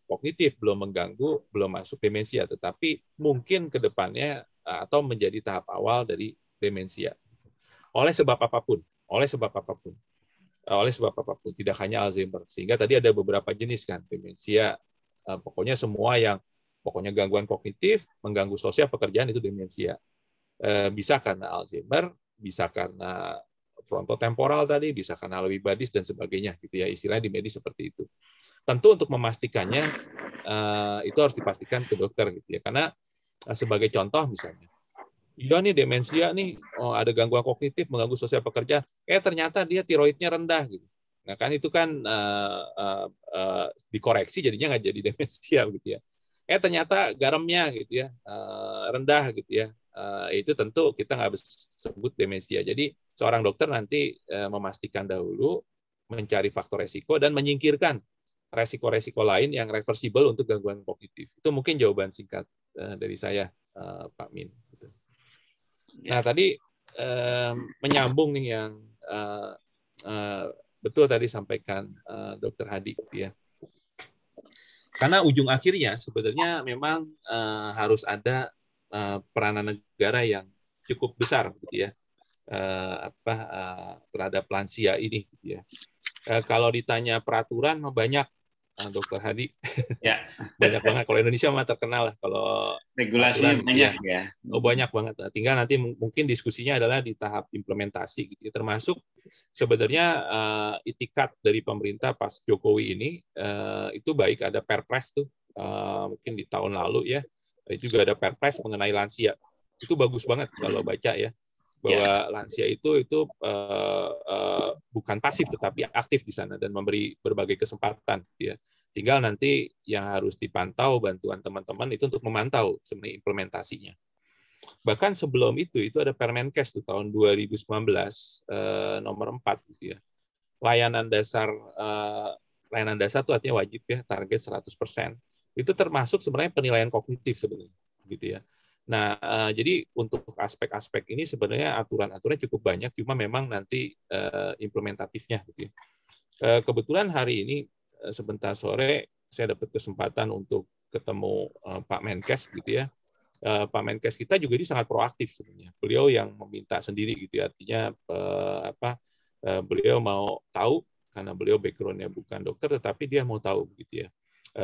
Speaker 2: kognitif belum mengganggu, belum masuk demensia, tetapi mungkin ke depannya atau menjadi tahap awal dari demensia. Oleh sebab apapun, tidak hanya Alzheimer. Sehingga tadi ada beberapa jenis kan demensia. Pokoknya semua yang pokoknya gangguan kognitif, mengganggu sosial pekerjaan itu demensia. Bisa karena Alzheimer, bisa karena frontotemporal tadi, bisa karena Lewy bodies dan sebagainya, gitu ya. Istilahnya di medis seperti itu. Tentu untuk memastikannya itu harus dipastikan ke dokter, gitu ya. Karena sebagai contoh misalnya, iya nih demensia nih, ada gangguan kognitif mengganggu sosial pekerjaan, ternyata dia tiroidnya rendah, gitu. Nah kan itu kan dikoreksi jadinya nggak jadi demensia, gitu ya. Ternyata garamnya gitu ya rendah gitu ya. Itu tentu kita nggak bisa sebut demensia. Jadi seorang dokter nanti memastikan dahulu, mencari faktor resiko dan menyingkirkan resiko-resiko lain yang reversibel untuk gangguan kognitif. Itu mungkin jawaban singkat dari saya, Pak Min. Nah tadi menyambung nih yang betul tadi sampaikan Dr. Hadi gitu ya. Karena ujung akhirnya sebenarnya memang harus ada peranan negara yang cukup besar, gitu ya, terhadap lansia ini, gitu ya. Kalau ditanya peraturan banyak, Dokter Hadi,
Speaker 1: ya.
Speaker 2: Banyak banget. Kalau Indonesia mah terkenal lah kalau
Speaker 1: regulasi banyak gitu ya.
Speaker 2: Banyak banget. Tinggal nanti mungkin diskusinya adalah di tahap implementasi, gitu. Termasuk sebenarnya itikat dari pemerintah pas Jokowi ini itu baik, ada Perpres tuh mungkin di tahun lalu ya. Itu juga ada Perpres mengenai lansia. Itu bagus banget kalau baca ya, bahwa lansia itu bukan pasif tetapi aktif di sana dan memberi berbagai kesempatan, gitu ya. Tinggal nanti yang harus dipantau bantuan teman-teman itu untuk memantau sebenarnya implementasinya. Bahkan sebelum itu ada Permenkes tuh tahun 2019 nomor 4 gitu ya. Layanan dasar itu artinya wajib ya, target 100%. Itu termasuk sebenarnya penilaian kognitif sebenarnya, gitu ya. Nah, jadi untuk aspek-aspek ini sebenarnya aturan-aturannya cukup banyak, cuma memang nanti implementatifnya, gitu ya. Kebetulan hari ini sebentar sore saya dapat kesempatan untuk ketemu Pak Menkes, gitu ya. Pak Menkes kita juga ini sangat proaktif sebenarnya. Beliau yang meminta sendiri, gitu ya. Artinya beliau mau tahu karena beliau background-nya bukan dokter, tetapi dia mau tahu, gitu ya,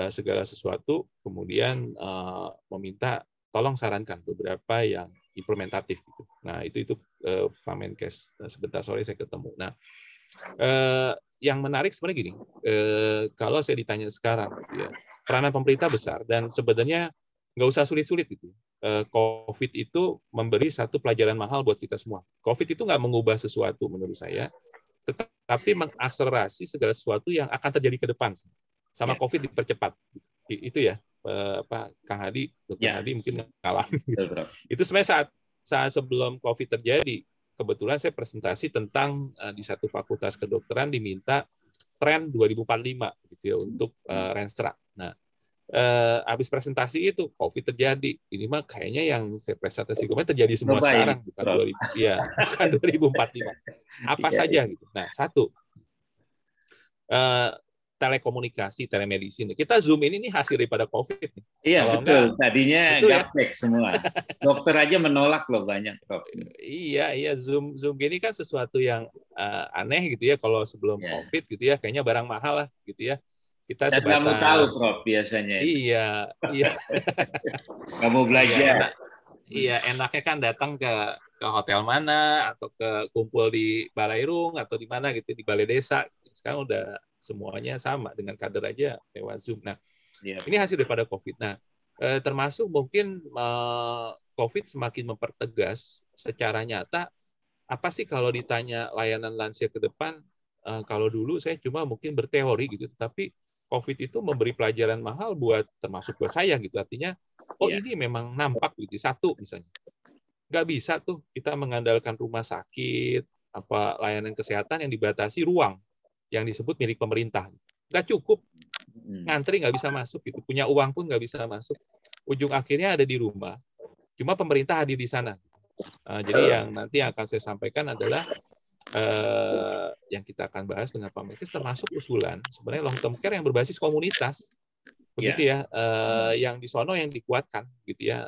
Speaker 2: segala sesuatu. Kemudian meminta tolong sarankan beberapa yang implementatif, gitu. Nah itu Pak Menkes sebentar sore saya ketemu. Nah yang menarik sebenarnya gini, kalau saya ditanya sekarang, gitu ya, peranan pemerintah besar dan sebenarnya nggak usah sulit-sulit, gitu. COVID itu memberi satu pelajaran mahal buat kita semua. COVID itu nggak mengubah sesuatu menurut saya, tetapi mengakselerasi segala sesuatu yang akan terjadi ke depan. Sama COVID dipercepat. Itu ya, Kang Hadi, Dr. Hadi mungkin ngalamin. Gitu. Itu sebenarnya saat sebelum COVID terjadi, kebetulan saya presentasi tentang di satu fakultas kedokteran diminta tren 2045 gitu ya untuk Renstra. Nah, habis presentasi itu COVID terjadi. Ini mah kayaknya yang saya presentasi kemarin terjadi semua sekarang, bukan 2045. Apa saja gitu. Nah, satu, telekomunikasi, telemedicine. Kita Zoom ini hasil daripada COVID.
Speaker 1: Iya, kalau betul. Enggak, tadinya gaptek ya? Semua. Dokter aja menolak loh banyak, Prof.
Speaker 2: Iya, Zoom ini kan sesuatu yang aneh gitu ya. Kalau sebelum COVID gitu ya, kayaknya barang mahal lah gitu ya. Kita
Speaker 1: dan sebatas. Kamu tahu, Prof, biasanya.
Speaker 2: Iya.
Speaker 1: Kamu belajar.
Speaker 2: Iya, enaknya kan datang ke hotel mana atau ke kumpul di Balairung atau di mana gitu, di balai desa. Sekarang udah semuanya sama, dengan kader aja lewat Zoom. Nah,
Speaker 1: Ya.
Speaker 2: ini hasil daripada COVID. Nah, termasuk mungkin COVID semakin mempertegas secara nyata, apa sih kalau ditanya layanan lansia ke depan, kalau dulu saya cuma mungkin berteori gitu, tapi COVID itu memberi pelajaran mahal termasuk buat saya gitu. Artinya, ini memang nampak gitu. Satu misalnya, nggak bisa tuh kita mengandalkan rumah sakit, layanan kesehatan yang dibatasi ruang yang disebut milik pemerintah. Nggak cukup. Ngantri nggak bisa masuk, gitu. Punya uang pun nggak bisa masuk. Ujung akhirnya ada di rumah. Cuma pemerintah hadir di sana. Jadi yang nanti yang akan saya sampaikan adalah yang kita akan bahas dengan Pak Menkes, termasuk usulan sebenarnya long term care yang berbasis komunitas. Begitu ya, yang di sono yang dikuatkan gitu ya.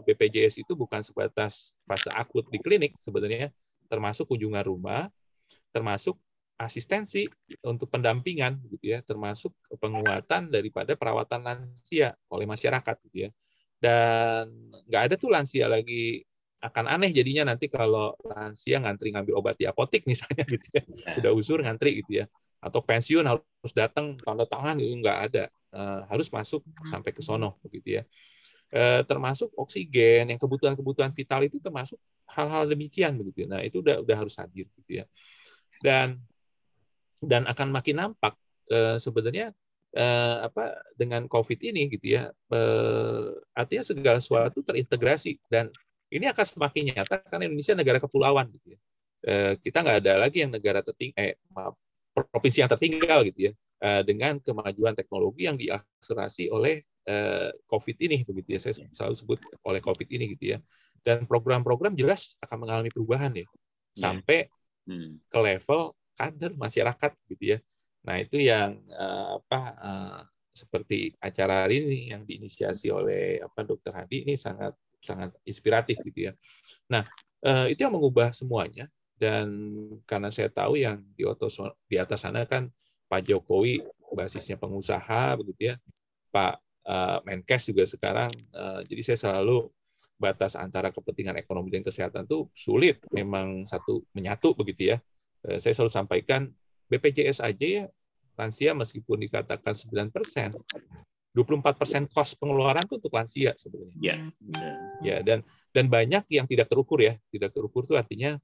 Speaker 2: BPJS itu bukan sebatas fase akut di klinik sebenarnya, termasuk kunjungan rumah, termasuk asistensi untuk pendampingan gitu ya, termasuk penguatan daripada perawatan lansia oleh masyarakat gitu ya. Dan nggak ada tuh lansia lagi, akan aneh jadinya nanti kalau lansia ngantri ngambil obat di apotik misalnya gitu ya, udah uzur ngantri gitu ya, atau pensiun harus datang tanda tangan, itu nggak ada. Harus masuk sampai ke sono begitu ya. Termasuk oksigen, yang kebutuhan vital itu termasuk hal-hal demikian begitu. Nah, itu udah harus hadir gitu ya. Dan akan makin nampak sebenarnya dengan COVID ini gitu ya. Artinya segala sesuatu terintegrasi, dan ini akan semakin nyata karena Indonesia negara kepulauan gitu ya. Kita nggak ada lagi yang negara provinsi yang tertinggal gitu ya, dengan kemajuan teknologi yang diakselerasi oleh COVID ini begitu ya. Saya selalu sebut oleh COVID ini gitu ya. Dan program-program jelas akan mengalami perubahan ya, sampai ke level kader masyarakat gitu ya. Nah, itu yang seperti acara hari ini yang diinisiasi oleh Dr. Hadi ini sangat sangat inspiratif gitu ya. Nah, itu yang mengubah semuanya. Dan karena saya tahu yang di atas sana kan Pak Jokowi basisnya pengusaha begitu ya, Pak Menkes juga sekarang, jadi saya selalu batas antara kepentingan ekonomi dan kesehatan tuh sulit memang menyatu begitu ya. Saya selalu sampaikan BPJS aja ya, lansia meskipun dikatakan 9%, 24% cost pengeluaran itu untuk lansia sebenarnya. Ya, dan banyak yang tidak terukur ya. Tidak terukur itu artinya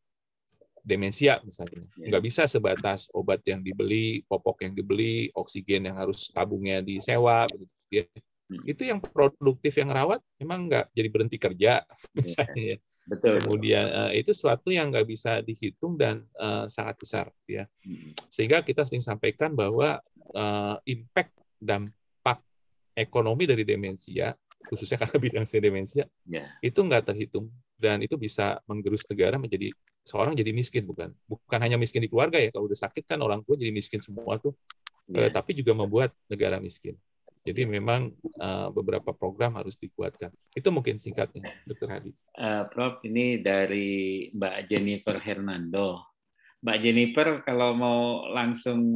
Speaker 2: demensia misalnya. Nggak bisa sebatas obat yang dibeli, popok yang dibeli, oksigen yang harus tabungnya disewa begitu ya. Itu yang produktif yang rawat memang nggak jadi berhenti kerja misalnya. Betul. Kemudian itu sesuatu yang nggak bisa dihitung dan sangat besar ya. Sehingga kita sering sampaikan bahwa impact dampak ekonomi dari demensia, khususnya karena bidang saya demensia, itu nggak terhitung, dan itu bisa menggerus negara menjadi seorang jadi miskin, bukan hanya miskin di keluarga ya. Kalau udah sakit kan orang tua jadi miskin semua tuh, tapi juga membuat negara miskin. Jadi memang beberapa program harus dikuatkan. Itu mungkin singkatnya, Dr. Hadi.
Speaker 1: Prof, ini dari Mbak Jennifer Hernando. Mbak Jennifer, kalau mau langsung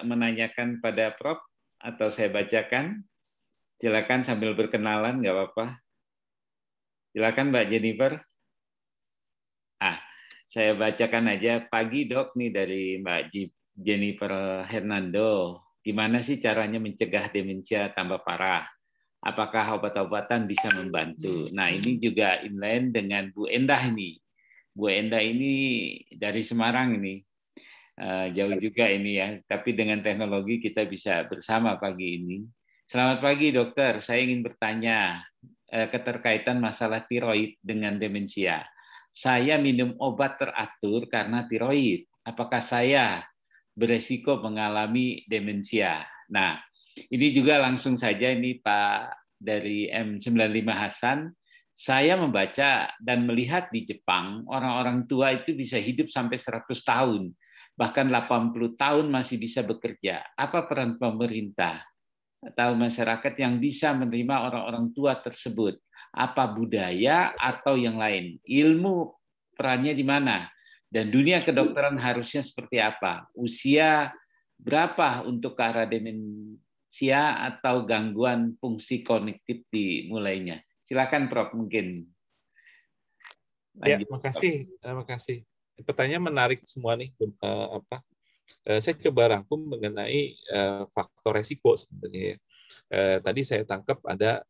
Speaker 1: menanyakan pada Prof, atau saya bacakan, silakan sambil berkenalan, nggak apa-apa. Silakan Mbak Jennifer. Saya bacakan aja. Pagi dok, nih dari Mbak Jennifer Hernando. Gimana sih caranya mencegah demensia tambah parah? Apakah obat-obatan bisa membantu? Nah, ini juga inline dengan Bu Endah ini. Bu Endah ini dari Semarang ini. Jauh juga ini ya, tapi dengan teknologi kita bisa bersama pagi ini. Selamat pagi dokter, saya ingin bertanya keterkaitan masalah tiroid dengan demensia. Saya minum obat teratur karena tiroid. Apakah saya beresiko mengalami demensia? Nah, ini juga langsung saja ini Pak dari M95 Hasan. Saya membaca dan melihat di Jepang, orang-orang tua itu bisa hidup sampai 100 tahun. Bahkan 80 tahun masih bisa bekerja. Apa peran pemerintah atau masyarakat yang bisa menerima orang-orang tua tersebut? Apa budaya atau yang lain? Ilmu perannya di mana? Dan dunia kedokteran harusnya seperti apa? Usia berapa untuk ke arah demensia atau gangguan fungsi kognitif dimulainya? Silakan Prof, mungkin.
Speaker 2: Lanjut. Ya, makasih. Pertanyaan menarik semua nih, Saya coba rangkum mengenai faktor resiko sebenarnya. Tadi saya tangkap ada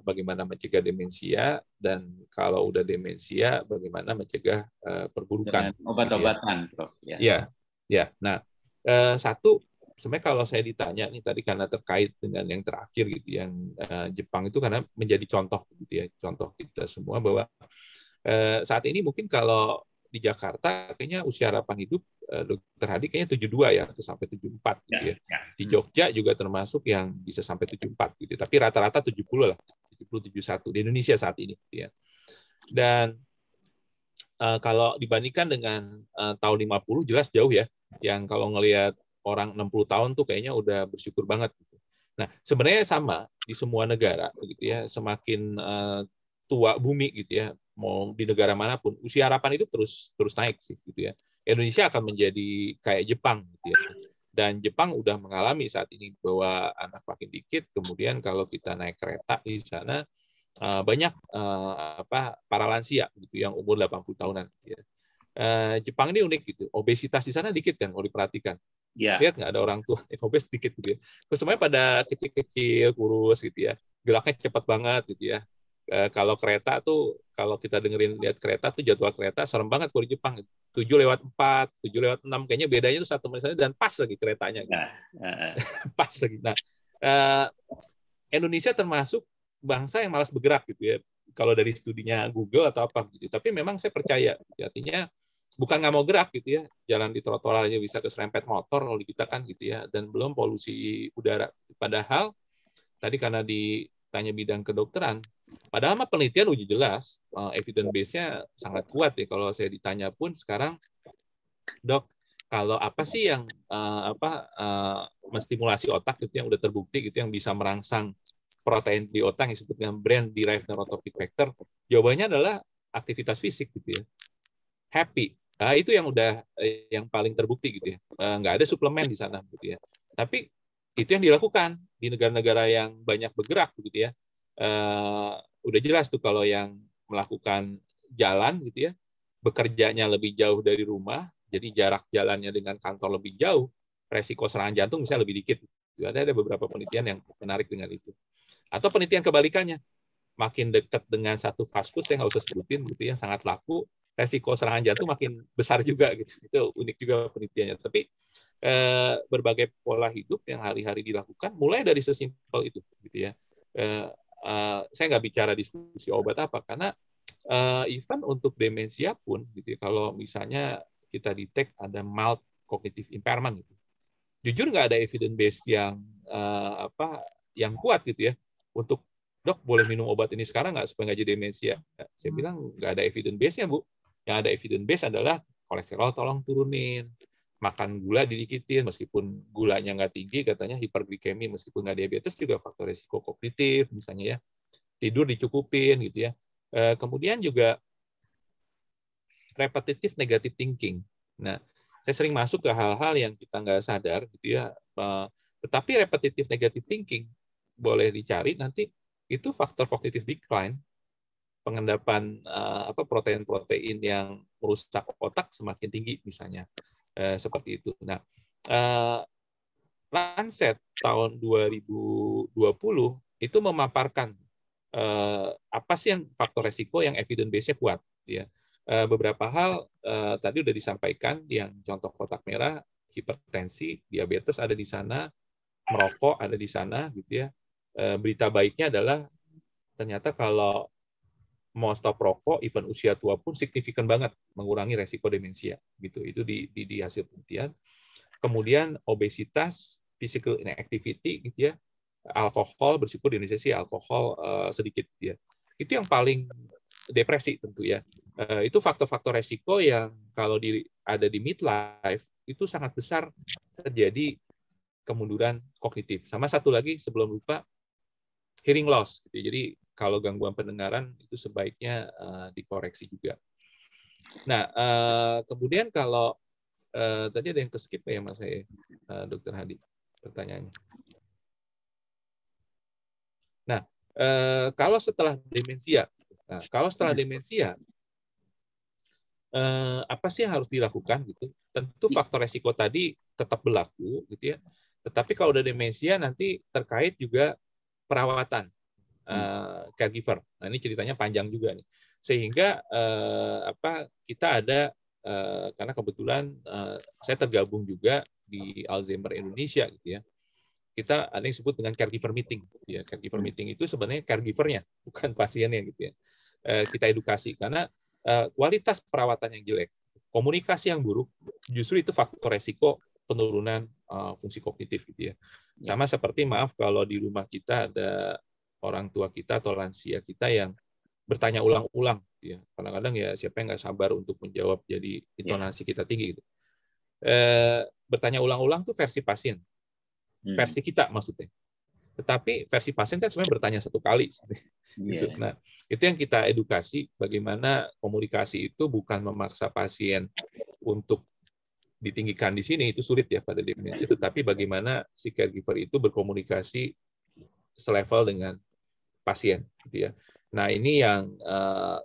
Speaker 2: bagaimana mencegah demensia, dan kalau udah demensia bagaimana mencegah perburukan.
Speaker 1: Dengan obat-obatan, Prof. Ya.
Speaker 2: Ya, ya. Nah, satu sebenarnya kalau saya ditanya nih tadi karena terkait dengan yang terakhir gitu, yang Jepang itu karena menjadi contoh gitu ya, contoh kita semua bahwa saat ini mungkin kalau di Jakarta kayaknya usia harapan hidup Dokter Hadi kayaknya 72 ya, atau sampai 74 gitu ya. Di Jogja juga termasuk yang bisa sampai 74 gitu. Tapi rata-rata 70 lah, 70 71 di Indonesia saat ini gitu ya. Dan kalau dibandingkan dengan tahun 50 jelas jauh ya. Yang kalau ngelihat orang 60 tahun tuh kayaknya udah bersyukur banget gitu. Nah, sebenarnya sama di semua negara gitu ya. Semakin tua bumi gitu ya, mau di negara manapun usia harapan hidup terus naik sih gitu ya. Indonesia akan menjadi kayak Jepang gitu ya. Dan Jepang udah mengalami saat ini bahwa anak makin dikit, kemudian kalau kita naik kereta di sana banyak para lansia gitu yang umur 80 tahunan gitu ya. Jepang ini unik gitu. Obesitas di sana dikit kan kalau diperhatikan.
Speaker 1: Ya.
Speaker 2: Lihat nggak ada orang tua yang obes dikit gitu ya. Terus semuanya pada kecil-kecil, kurus gitu ya. Geraknya cepat banget gitu ya. Kalau kereta tuh, kalau kita dengerin lihat kereta tuh jadwal kereta serem banget kalau di Jepang. 7:04, 7:06, kayaknya bedanya tuh 1 menit saja dan pas lagi keretanya. Gitu. Pas lagi. Nah, Indonesia termasuk bangsa yang malas bergerak gitu ya. Kalau dari studinya Google atau apa gitu. Tapi memang saya percaya, artinya bukan nggak mau gerak gitu ya. Jalan di trotoar aja bisa keserempet motor kalau kita kan gitu ya. Dan belum polusi udara. Padahal tadi karena ditanya bidang kedokteran, padahal mah penelitian uji jelas, evidence base-nya sangat kuat ya. Kalau saya ditanya pun sekarang, Dok, kalau apa sih yang menstimulasi otak gitu yang udah terbukti gitu yang bisa merangsang protein di otak yang disebut dengan brain derived neurotrophic factor? Jawabannya adalah aktivitas fisik gitu ya. Happy. Nah, itu yang udah yang paling terbukti gitu ya. Nggak ada suplemen di sana gitu ya. Tapi itu yang dilakukan di negara-negara yang banyak bergerak gitu ya. Udah jelas tuh kalau yang melakukan jalan gitu ya, bekerjanya lebih jauh dari rumah, jadi jarak jalannya dengan kantor lebih jauh, resiko serangan jantung misalnya lebih dikit. Ada beberapa penelitian yang menarik dengan itu. Atau penelitian kebalikannya, makin dekat dengan satu fast food, saya nggak usah sebutin gitu ya, sangat laku, resiko serangan jantung makin besar juga gitu. Itu unik juga penelitiannya. Tapi berbagai pola hidup yang hari-hari dilakukan, mulai dari sesimpel itu gitu ya. Saya nggak bicara diskusi obat apa, karena even untuk demensia pun gitu ya, kalau misalnya kita detect ada mild cognitive impairment gitu, jujur nggak ada evidence base yang kuat gitu ya untuk, Dok boleh minum obat ini sekarang nggak supaya nggak jadi demensia. Saya bilang nggak ada evidence base-nya, Bu. Yang ada evidence base adalah kolesterol tolong turunin, makan gula didikitin, meskipun gulanya nggak tinggi, katanya hiperglikemi, meskipun nggak diabetes juga faktor resiko kognitif misalnya ya, tidur dicukupin gitu ya. Kemudian juga repetitive negative thinking. Nah, saya sering masuk ke hal-hal yang kita nggak sadar gitu ya. Tetapi repetitive negative thinking boleh dicari nanti itu faktor cognitive decline, pengendapan protein-protein yang merusak otak semakin tinggi misalnya, seperti itu. Nah, Lancet tahun 2020 itu memaparkan apa sih yang faktor resiko yang evidence base-nya kuat, ya. Beberapa hal tadi udah disampaikan, yang contoh kotak merah, hipertensi, diabetes ada di sana, merokok ada di sana, gitu ya. Berita baiknya adalah ternyata kalau mau stop rokok, even usia tua pun signifikan banget mengurangi resiko demensia, gitu. Itu di hasil penelitian. Kemudian obesitas, physical inactivity, gitu ya. Alkohol, bersyukur di Indonesia sih alkohol sedikit, gitu ya. Itu yang paling depresi tentu ya. Itu faktor-faktor resiko yang kalau ada di midlife itu sangat besar terjadi kemunduran kognitif. Sama satu lagi sebelum lupa, hearing loss. Jadi kalau gangguan pendengaran itu sebaiknya dikoreksi juga. Nah, kemudian kalau tadi ada yang keskip ya Mas saya, Dokter Hadi, pertanyaannya. Nah, kalau setelah demensia, apa sih yang harus dilakukan gitu? Tentu faktor resiko tadi tetap berlaku gitu ya. Tetapi kalau udah demensia nanti terkait juga perawatan caregiver. Nah, ini ceritanya panjang juga nih. Sehingga kita ada karena kebetulan saya tergabung juga di Alzheimer Indonesia gitu ya. Kita ada yang disebut dengan caregiver meeting gitu ya. Caregiver meeting itu sebenarnya caregivernya, bukan pasiennya gitu ya. Kita edukasi karena kualitas perawatan yang jelek, komunikasi yang buruk, justru itu faktor resiko penurunan fungsi kognitif gitu ya. Sama seperti maaf kalau di rumah kita ada orang tua kita atau lansia kita yang bertanya ulang-ulang gitu ya. Kadang-kadang ya siapa yang nggak sabar untuk menjawab, jadi intonasi kita tinggi gitu. Bertanya ulang-ulang tuh versi pasien. Versi kita maksudnya. Tetapi versi pasien kan sebenarnya bertanya satu kali. Gitu. Nah, itu yang kita edukasi bagaimana komunikasi itu bukan memaksa pasien untuk ditinggikan di sini, itu sulit ya pada demensia, tetapi bagaimana si caregiver itu berkomunikasi selevel dengan pasien gitu ya. Nah, ini yang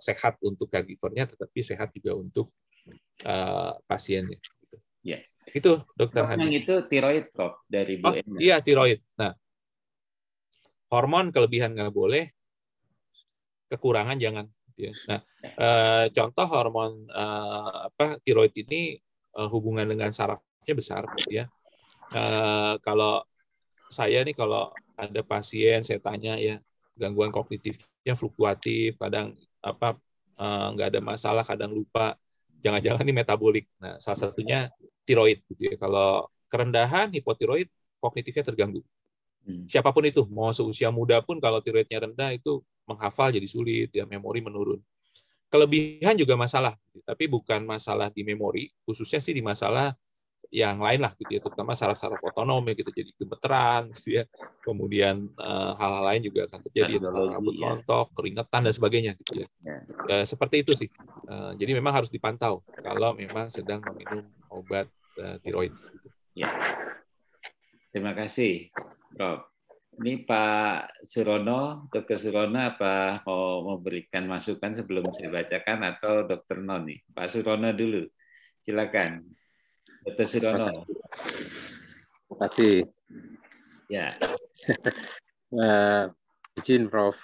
Speaker 2: sehat untuk caregivernya, tetapi sehat juga untuk pasiennya gitu.
Speaker 1: Ya.
Speaker 2: Itu Dokter Hadi.
Speaker 1: Yang itu tiroid kok dari Bu Ena.
Speaker 2: Iya, tiroid. Nah, hormon kelebihan nggak boleh, kekurangan jangan gitu ya. Nah, contoh hormon tiroid ini hubungan dengan sarafnya besar gitu ya. Kalau saya nih, kalau ada pasien saya tanya ya, gangguan kognitifnya fluktuatif, kadang nggak ada masalah, kadang lupa, jangan-jangan ini metabolik. Nah, salah satunya tiroid gitu ya. Kalau kerendahan hipotiroid, kognitifnya terganggu. Siapapun itu, mau seusia muda pun kalau tiroidnya rendah itu menghafal jadi sulit, ya memori menurun. Kelebihan juga masalah, tapi bukan masalah di memori, khususnya sih di masalah yang lain lah gitu ya, terutama saraf-saraf otonom ya gitu, jadi gemeteran gitu ya. Kemudian hal-hal lain juga akan terjadi, rambut rontok, keringetan dan sebagainya gitu ya. Seperti itu sih. Jadi memang harus dipantau kalau memang sedang meminum obat tiroid. Gitu.
Speaker 1: Ya. Terima kasih, Prof. Ini Pak Surono, Dr. Surono, apa mau memberikan masukan sebelum saya bacakan, atau Dr. Non nih? Pak Surono dulu, silakan. Dr. Surono.
Speaker 3: Terima kasih.
Speaker 1: Ya.
Speaker 3: Izin Prof.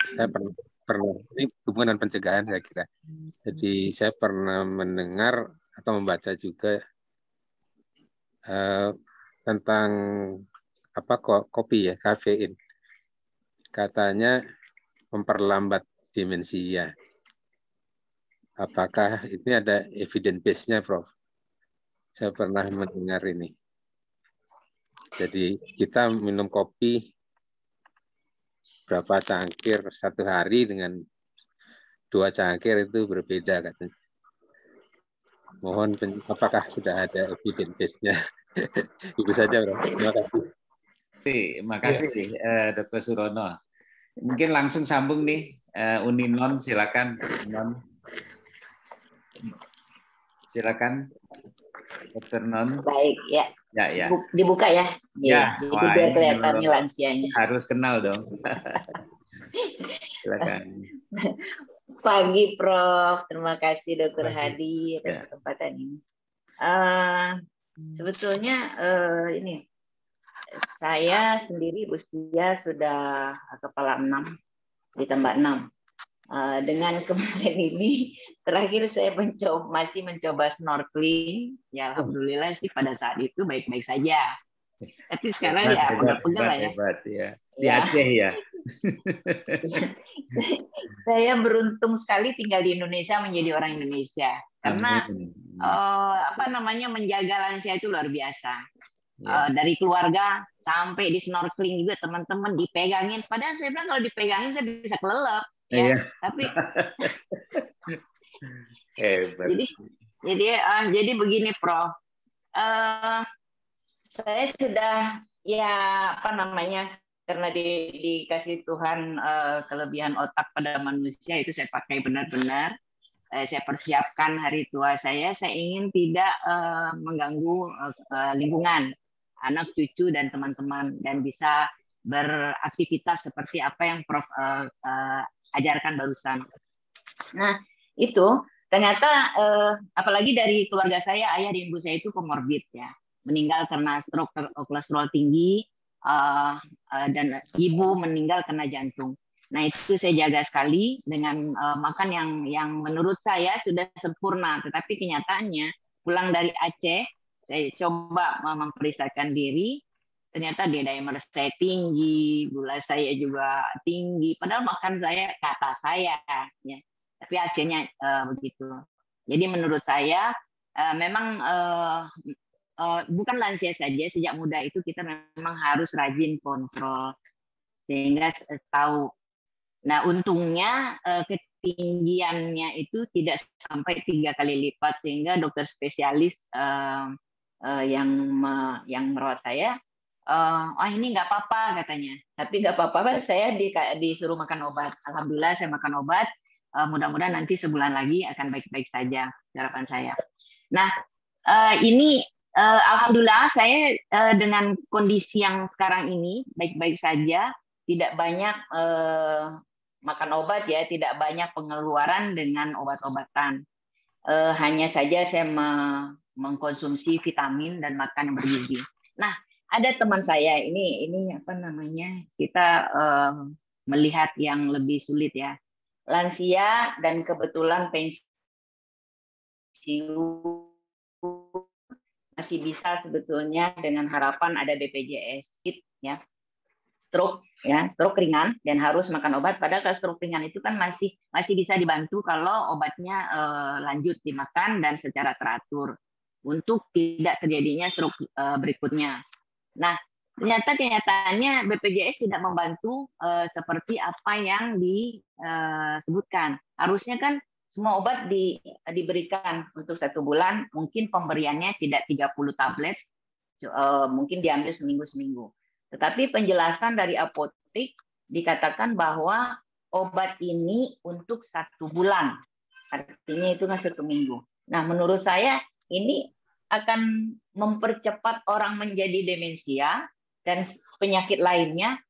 Speaker 3: Saya pernah ini hubungan pencegahan saya kira. Jadi saya pernah mendengar atau membaca juga tentang kopi ya, kafein. Katanya memperlambat demensia. Apakah ini ada evidence base-nya, Prof? Saya pernah mendengar ini. Jadi kita minum kopi berapa cangkir satu hari dengan 2 cangkir itu berbeda katanya. Mohon apakah sudah ada evidence base-nya? Itu saja, Bro. Terima kasih.
Speaker 1: Terima kasih, Dr. Surono. Mungkin langsung sambung nih, Uni Non, silakan. Non. Silakan, Dr. Non.
Speaker 4: Baik, ya.
Speaker 1: Ya.
Speaker 4: Dibuka ya.
Speaker 1: Ya.
Speaker 4: Jadi biar kelihatan nih lansianya.
Speaker 1: Harus kenal dong. Silakan.
Speaker 4: Pagi, Prof. Terima kasih, Dr. Hadi, atas kesempatan ini. Sebetulnya ini saya sendiri usia sudah kepala 6 ditambah 6. Dengan kemarin ini terakhir saya masih mencoba snorkeling. Ya alhamdulillah sih pada saat itu baik-baik saja. Tapi sekarang ya pegal-pegal lah ya.
Speaker 1: Hebat, ya. Di Aceh ya.
Speaker 4: Saya beruntung sekali tinggal di Indonesia, menjadi orang Indonesia. Karena menjaga lansia itu luar biasa. Dari keluarga sampai di snorkeling juga teman-teman dipegangin. Padahal saya bilang kalau dipegangin saya bisa kelelep. Ya, tapi jadi begini, Prof. Saya sudah karena dikasih Tuhan kelebihan otak pada manusia, itu saya pakai benar-benar. Saya persiapkan hari tua saya ingin tidak mengganggu lingkungan, anak cucu dan teman-teman, dan bisa beraktivitas seperti apa yang Prof ajarkan barusan. Nah, itu ternyata apalagi dari keluarga saya, ayah dan ibu saya itu komorbid ya, meninggal karena stroke, kolesterol tinggi, dan ibu meninggal karena jantung. Nah itu saya jaga sekali dengan makan yang menurut saya sudah sempurna, tetapi kenyataannya pulang dari Aceh saya coba memeriksakan diri, ternyata D-dimer saya tinggi, gula saya juga tinggi, padahal makan saya kata saya ya, tapi hasilnya begitu. Jadi menurut saya memang bukan lansia saja, sejak muda itu kita memang harus rajin kontrol sehingga tahu. Nah untungnya ketinggiannya itu tidak sampai 3 kali lipat, sehingga dokter spesialis yang merawat saya, ini nggak apa-apa katanya. Tapi nggak apa-apa, saya disuruh makan obat. Alhamdulillah saya makan obat. Mudah-mudahan nanti sebulan lagi akan baik-baik saja, harapan saya. Nah ini alhamdulillah saya dengan kondisi yang sekarang ini baik-baik saja, tidak banyak makan obat ya, tidak banyak pengeluaran dengan obat-obatan. Hanya saja saya mengkonsumsi vitamin dan makan yang bergizi. Nah, ada teman saya ini apa namanya, kita melihat yang lebih sulit ya, lansia dan kebetulan pensiun masih bisa sebetulnya dengan harapan ada BPJS ya, stroke ringan dan harus makan obat. Padahal kalau stroke ringan itu kan masih bisa dibantu kalau obatnya lanjut dimakan dan secara teratur untuk tidak terjadinya stroke berikutnya. Nah, ternyata kenyataannya BPJS tidak membantu seperti apa yang disebutkan. Harusnya kan semua obat diberikan untuk 1 bulan, mungkin pemberiannya tidak 30 tablet, mungkin diambil seminggu. Tetapi penjelasan dari apotek dikatakan bahwa obat ini untuk 1 bulan, artinya itu kan 1 minggu. Nah, menurut saya ini akan mempercepat orang menjadi demensia dan penyakit lainnya.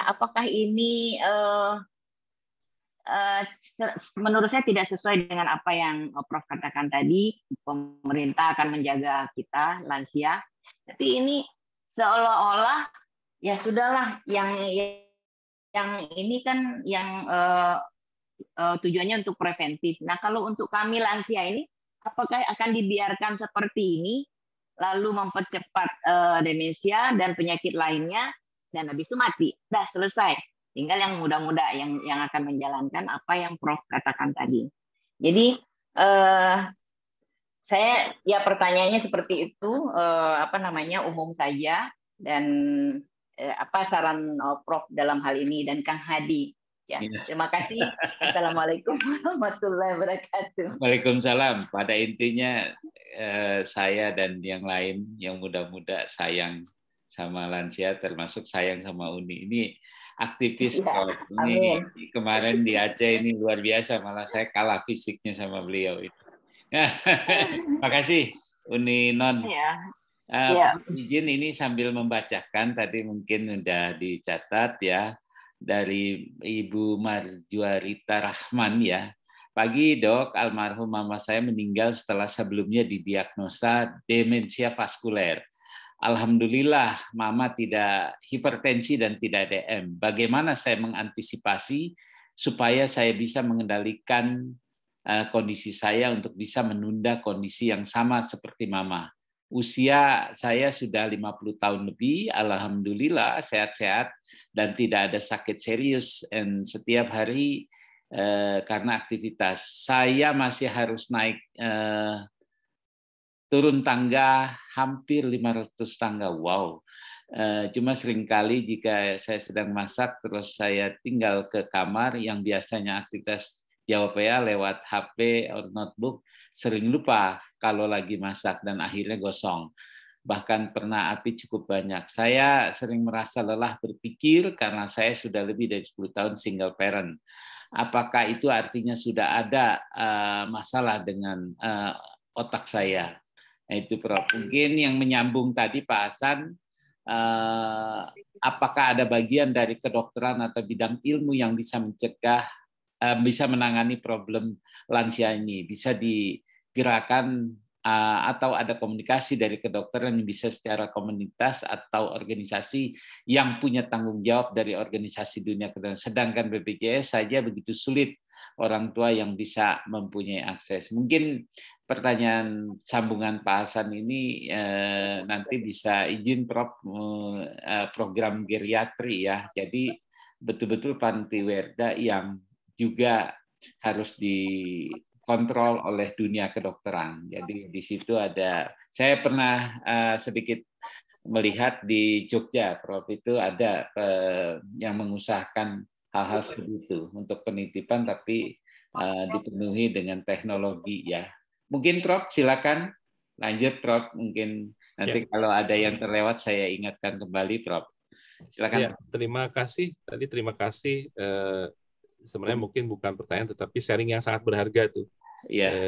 Speaker 4: Apakah ini menurut saya tidak sesuai dengan apa yang Prof katakan tadi, pemerintah akan menjaga kita lansia, tapi ini seolah-olah ya sudahlah, yang ini kan yang tujuannya untuk preventif. Nah, kalau untuk kami lansia ini, apakah akan dibiarkan seperti ini lalu mempercepat demensia dan penyakit lainnya dan habis itu mati, dah selesai. Tinggal yang muda-muda yang akan menjalankan apa yang Prof katakan tadi. Jadi saya ya pertanyaannya seperti itu, umum saja, dan apa saran Prof dalam hal ini dan Kang Hadi. Ya, terima kasih. Assalamualaikum warahmatullahi wabarakatuh.
Speaker 1: Waalaikumsalam. Pada intinya saya dan yang lain yang muda-muda sayang sama lansia, termasuk sayang sama Uni. Ini aktivis
Speaker 4: ya,
Speaker 1: ini kemarin di Aceh ini luar biasa, malah saya kalah fisiknya sama beliau itu. Makasih Uni Non.
Speaker 4: Ya.
Speaker 1: Izin ini sambil membacakan, tadi mungkin udah dicatat ya, dari Ibu Marjuarita Rahman ya. Pagi dok, almarhum mama saya meninggal setelah sebelumnya didiagnosa demensia vaskuler. Alhamdulillah, mama tidak hipertensi dan tidak DM. Bagaimana saya mengantisipasi supaya saya bisa mengendalikan kondisi saya untuk bisa menunda kondisi yang sama seperti mama? Usia saya sudah 50 tahun lebih, alhamdulillah sehat-sehat dan tidak ada sakit serius. Dan setiap hari karena aktivitas, saya masih harus naik turun tangga hampir 500 tangga. Wow. Cuma seringkali jika saya sedang masak terus saya tinggal ke kamar yang biasanya aktivitas jawab ya lewat HP atau notebook, sering lupa kalau lagi masak dan akhirnya gosong. Bahkan pernah api cukup banyak. Saya sering merasa lelah berpikir karena saya sudah lebih dari 10 tahun single parent. Apakah itu artinya sudah ada masalah dengan otak saya? Nah, itu Prof. Mungkin yang menyambung tadi Pak Hasan, apakah ada bagian dari kedokteran atau bidang ilmu yang bisa mencegah bisa menangani problem lansia ini, bisa digerakkan atau ada komunikasi dari kedokteran yang bisa secara komunitas atau organisasi yang punya tanggung jawab dari organisasi dunia kedokteran. Sedangkan BPJS saja begitu sulit orang tua yang bisa mempunyai akses. Mungkin pertanyaan sambungan Pak Hasan ini nanti bisa izin Prof program geriatri ya. Jadi betul-betul panti werda yang juga harus dikontrol oleh dunia kedokteran. Jadi di situ ada, saya pernah sedikit melihat di Jogja, Prof, itu ada yang mengusahakan hal-hal seperti itu untuk penitipan, tapi dipenuhi dengan teknologi ya. Mungkin Prof, silakan lanjut Prof. Mungkin nanti kalau ada yang terlewat saya ingatkan kembali Prof. Silakan.
Speaker 2: Ya, terima kasih. Tadi terima kasih. Sebenarnya mungkin bukan pertanyaan, tetapi sharing yang sangat berharga tuh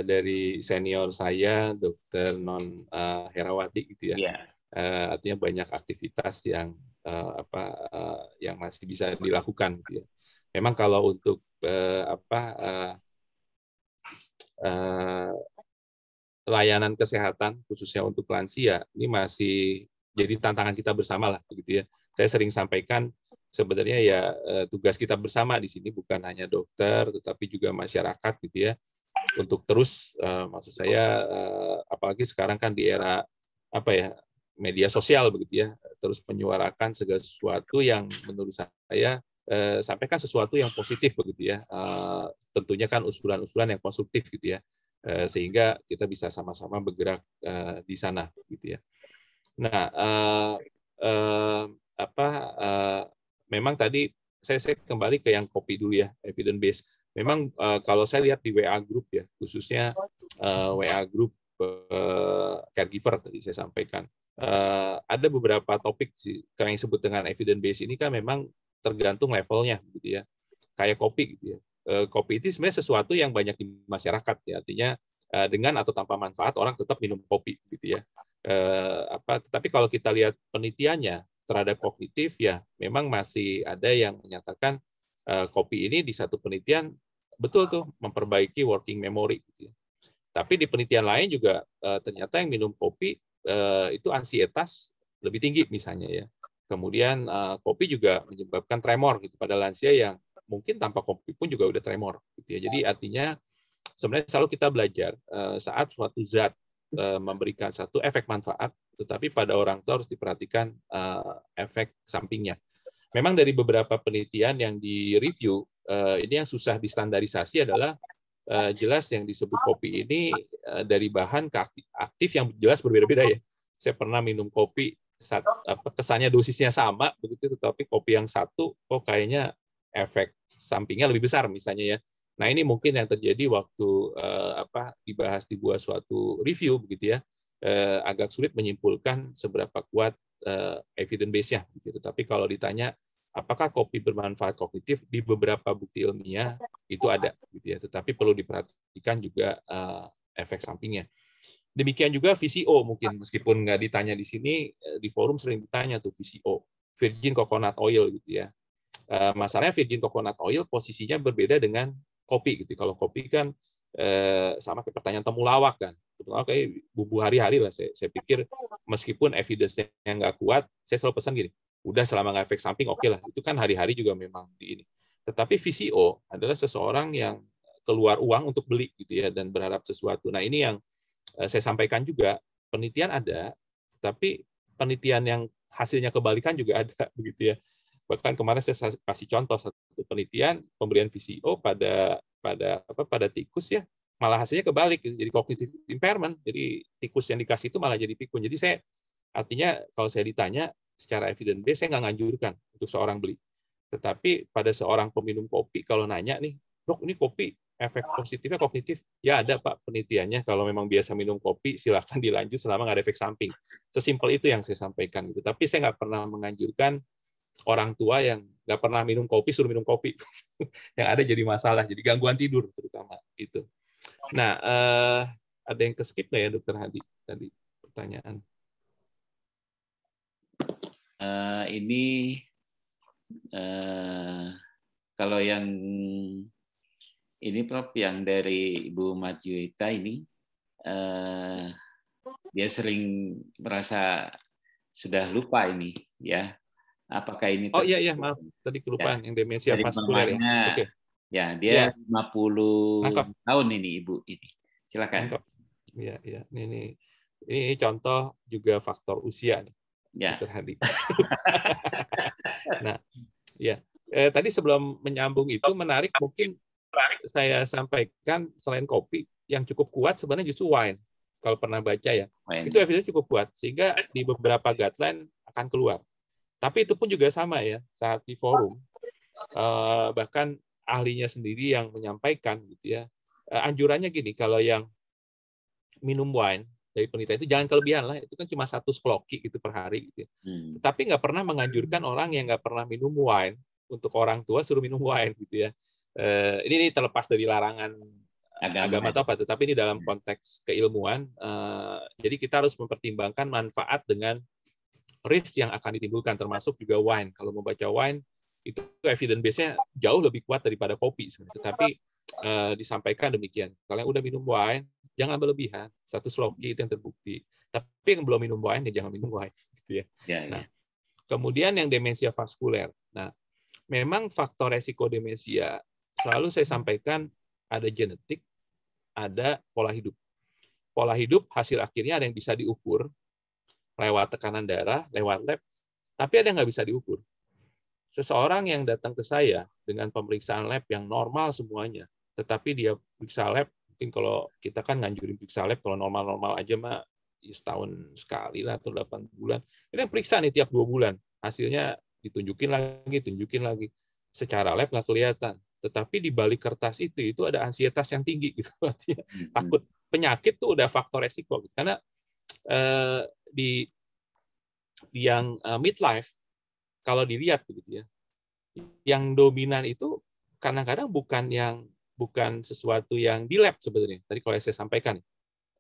Speaker 2: dari senior saya, Dr. Non Herawati gitu ya. Artinya banyak aktivitas yang yang masih bisa dilakukan gitu ya. Memang kalau untuk layanan kesehatan khususnya untuk lansia ini masih jadi tantangan kita bersama lah begitu ya. Saya sering sampaikan sebenarnya ya tugas kita bersama di sini bukan hanya dokter tetapi juga masyarakat gitu ya, untuk terus maksud saya apalagi sekarang kan di era media sosial begitu ya, terus menyuarakan segala sesuatu yang menurut saya sampaikan sesuatu yang positif begitu ya, tentunya kan usulan-usulan yang konstruktif gitu ya, sehingga kita bisa sama-sama bergerak di sana gitu ya. Nah, memang tadi saya kembali ke yang kopi dulu ya, evidence base. Memang kalau saya lihat di WA group ya, khususnya WA group caregiver tadi saya sampaikan, ada beberapa topik yang disebut dengan evidence base ini kan memang tergantung levelnya gitu ya. Kayak kopi gitu ya. Kopi itu sebenarnya sesuatu yang banyak di masyarakat ya, artinya dengan atau tanpa manfaat orang tetap minum kopi gitu ya. Tetapi kalau kita lihat penelitiannya terhadap kognitif ya memang masih ada yang menyatakan kopi ini di satu penelitian betul tuh memperbaiki working memory gitu ya. Tapi di penelitian lain juga ternyata yang minum kopi itu ansietas lebih tinggi misalnya ya. Kemudian kopi juga menyebabkan tremor gitu pada lansia yang mungkin tanpa kopi pun juga udah tremor gitu ya. Jadi artinya sebenarnya selalu kita belajar saat suatu zat memberikan satu efek manfaat, tetapi pada orang tua harus diperhatikan efek sampingnya. Memang dari beberapa penelitian yang direview, ini yang susah distandarisasi adalah jelas yang disebut kopi ini dari bahan ke aktif yang jelas berbeda-beda ya. Saya pernah minum kopi, kesannya dosisnya sama, begitu, tetapi kopi yang satu kok kayaknya efek sampingnya lebih besar misalnya ya. Nah ini mungkin yang terjadi waktu dibahas di buah suatu review begitu ya, agak sulit menyimpulkan seberapa kuat evidence base-nya. Gitu. Tapi kalau ditanya apakah kopi bermanfaat kognitif, di beberapa bukti ilmiah itu ada, gitu ya. Tetapi perlu diperhatikan juga efek sampingnya. Demikian juga VCO mungkin meskipun nggak ditanya di sini, di forum sering ditanya tuh VCO, virgin coconut oil gitu ya. Masalahnya virgin coconut oil posisinya berbeda dengan kopi gitu. Kalau kopi kan sama kayak pertanyaan temulawak kan. Temulawak kayak bumbu hari-hari lah. Saya pikir meskipun evidence-nya nggak kuat, saya selalu pesan gini, udah selama nggak efek samping oke lah. Itu kan hari-hari juga memang di ini. Tetapi VCO adalah seseorang yang keluar uang untuk beli gitu ya dan berharap sesuatu. Nah ini yang saya sampaikan juga, penelitian ada, tapi penelitian yang hasilnya kebalikan juga ada begitu ya. Bahkan kemarin saya kasih contoh satu penelitian pemberian VCO pada tikus ya, malah hasilnya kebalik, jadi cognitive impairment. Jadi tikus yang dikasih itu malah jadi pikun. Jadi saya artinya kalau saya ditanya secara evidence base saya nggak nganjurkan untuk seorang beli. Tetapi pada seorang peminum kopi kalau nanya nih, dok ini kopi efek positifnya kognitif? Ya ada Pak penelitiannya. Kalau memang biasa minum kopi silahkan dilanjut selama nggak ada efek samping. Sesimpel itu yang saya sampaikan. Gitu. Tapi saya nggak pernah menganjurkan orang tua yang nggak pernah minum kopi suruh minum kopi. Yang ada jadi masalah, jadi gangguan tidur terutama itu. Nah, ada yang keskip nggak ya Dokter Hadi tadi pertanyaan?
Speaker 1: Ini kalau yang ini Prof yang dari Ibu Marjuita ini dia sering merasa sudah lupa ini ya. Apakah ini
Speaker 2: Oh iya maaf tadi kelupaan yang demensia
Speaker 1: dari
Speaker 2: vaskuler ya. Oke.
Speaker 1: Ya, dia 50
Speaker 2: Nangkep.
Speaker 1: tahun ini Ibu ini. Silakan.
Speaker 2: Nangkep. Iya. Ini contoh juga faktor usia nih.
Speaker 1: Ya.
Speaker 2: Dr. Hadi. Nah, ya. Tadi sebelum menyambung itu menarik mungkin saya sampaikan selain kopi yang cukup kuat sebenarnya justru wine. Kalau pernah baca ya. Itu evidence cukup kuat sehingga di beberapa guideline akan keluar. Tapi itu pun juga sama ya saat di forum bahkan ahlinya sendiri yang menyampaikan gitu ya. Anjurannya gini, kalau yang minum wine dari penelitian itu jangan kelebihan lah, itu kan cuma 1 skloki gitu per hari gitu ya. Tetapi nggak pernah menganjurkan orang yang nggak pernah minum wine untuk orang tua suruh minum wine gitu ya. Ini terlepas dari larangan agama atau apa, tetapi ini dalam konteks keilmuan. Jadi kita harus mempertimbangkan manfaat dengan risk yang akan ditimbulkan, termasuk juga wine. Kalau membaca wine itu evidence base-nya jauh lebih kuat daripada kopi sebenarnya. Tetapi disampaikan demikian. Kalau yang udah minum wine jangan berlebihan. 1 sloki itu yang terbukti. Tapi yang belum minum wine ya jangan minum wine gitu ya. Nah, kemudian yang demensia vaskuler. Nah, memang faktor resiko demensia selalu saya sampaikan ada genetik, ada pola hidup. Pola hidup hasil akhirnya ada yang bisa diukur lewat tekanan darah, lewat lab, tapi ada yang nggak bisa diukur. Seseorang yang datang ke saya dengan pemeriksaan lab yang normal semuanya, tetapi dia periksa lab, mungkin kalau kita kan nganjurin periksa lab, kalau normal-normal aja mah setahun sekali lah, atau 8 bulan. Ini yang periksa nih tiap 2 bulan, hasilnya tunjukin lagi. Secara lab nggak kelihatan, tetapi di balik kertas itu ada ansietas yang tinggi, gitu. Takut penyakit tuh udah faktor resiko, karena di yang midlife kalau dilihat begitu ya, yang dominan itu kadang-kadang bukan sesuatu yang di lab sebenarnya. Tadi kalau saya sampaikan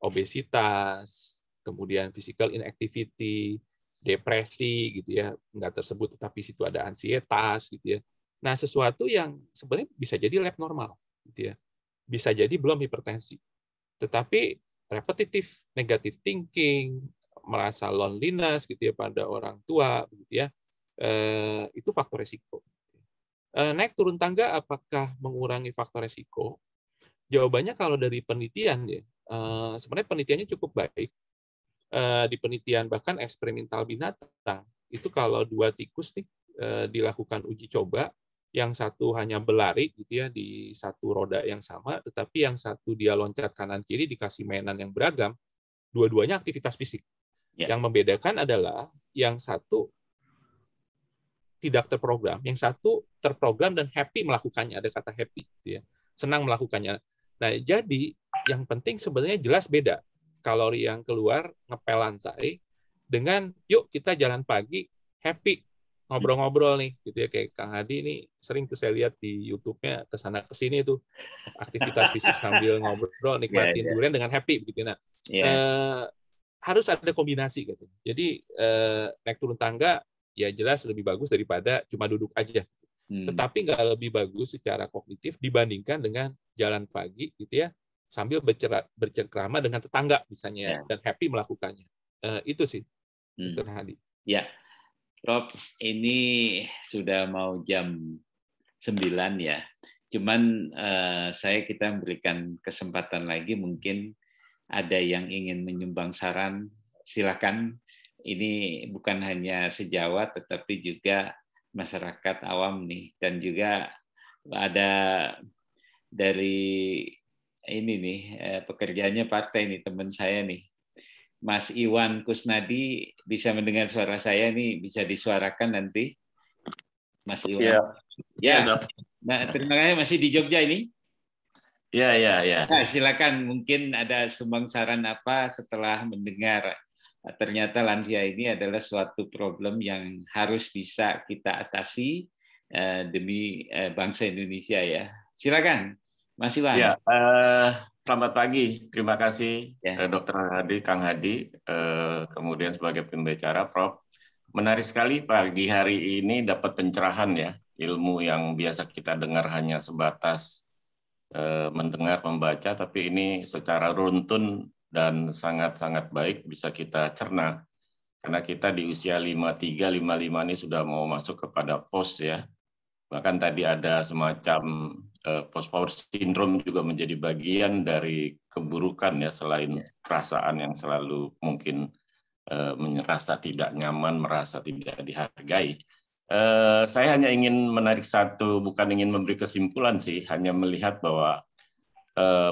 Speaker 2: obesitas, kemudian physical inactivity, depresi gitu ya, nggak tersebut tetapi situ ada ansietas gitu ya. Nah, sesuatu yang sebenarnya bisa jadi lab normal gitu ya. Bisa jadi belum hipertensi. Tetapi repetitive negative thinking, merasa loneliness gitu ya pada orang tua gitu ya, itu faktor resiko. Naik turun tangga apakah mengurangi faktor resiko? Jawabannya kalau dari penelitian ya, sebenarnya penelitiannya cukup baik. Di penelitian bahkan eksperimental binatang itu kalau 2 tikus nih dilakukan uji coba, yang satu hanya berlari gitu ya di 1 roda yang sama, tetapi yang satu dia loncat kanan kiri dikasih mainan yang beragam, dua-duanya aktivitas fisik. Yang membedakan adalah yang satu tidak terprogram, yang satu terprogram dan happy melakukannya, ada kata happy gitu ya. Senang melakukannya. Nah, jadi yang penting sebenarnya jelas beda kalori yang keluar ngepel lantai dengan yuk kita jalan pagi happy ngobrol-ngobrol nih gitu ya, kayak Kang Hadi ini sering tuh saya lihat di YouTube-nya kesana kesini tuh aktivitas fisik sambil ngobrol nikmatin durian dengan happy begitu. Nah, harus ada kombinasi gitu. Jadi naik turun tangga ya jelas lebih bagus daripada cuma duduk aja. Tetapi nggak lebih bagus secara kognitif dibandingkan dengan jalan pagi gitu ya, sambil bercengkrama dengan tetangga misalnya dan happy melakukannya. Itu sih, Dr. Hadi.
Speaker 1: Ya, Prof, ini sudah mau jam 9 ya. Cuman kita memberikan kesempatan lagi, mungkin ada yang ingin menyumbang saran, silakan. Ini bukan hanya sejawat, tetapi juga masyarakat awam nih, dan juga ada dari ini nih pekerjaannya partai nih, teman saya nih, Mas Iwan Kusnadi, bisa mendengar suara saya nih, bisa disuarakan nanti, Mas Iwan. Ya. Nah, terima kasih. Masih di Jogja ini?
Speaker 5: Ya.
Speaker 1: Nah, silakan, mungkin ada sumbang saran apa setelah mendengar ternyata lansia ini adalah suatu problem yang harus bisa kita atasi demi bangsa Indonesia ya. Silakan, Mas Iwan.
Speaker 5: Ya, selamat pagi. Terima kasih Dr. Hadi, Kang Hadi, kemudian sebagai pembicara, Prof. Menarik sekali pagi hari ini dapat pencerahan ya, ilmu yang biasa kita dengar hanya sebatas mendengar, membaca, tapi ini secara runtun dan sangat-sangat baik bisa kita cerna. Karena kita di usia 53, 55 ini sudah mau masuk kepada post ya. Bahkan tadi ada semacam post-power syndrome juga menjadi bagian dari keburukan ya, selain perasaan yang selalu mungkin merasa tidak nyaman, merasa tidak dihargai. Saya hanya ingin menarik satu, bukan ingin memberi kesimpulan sih, hanya melihat bahwa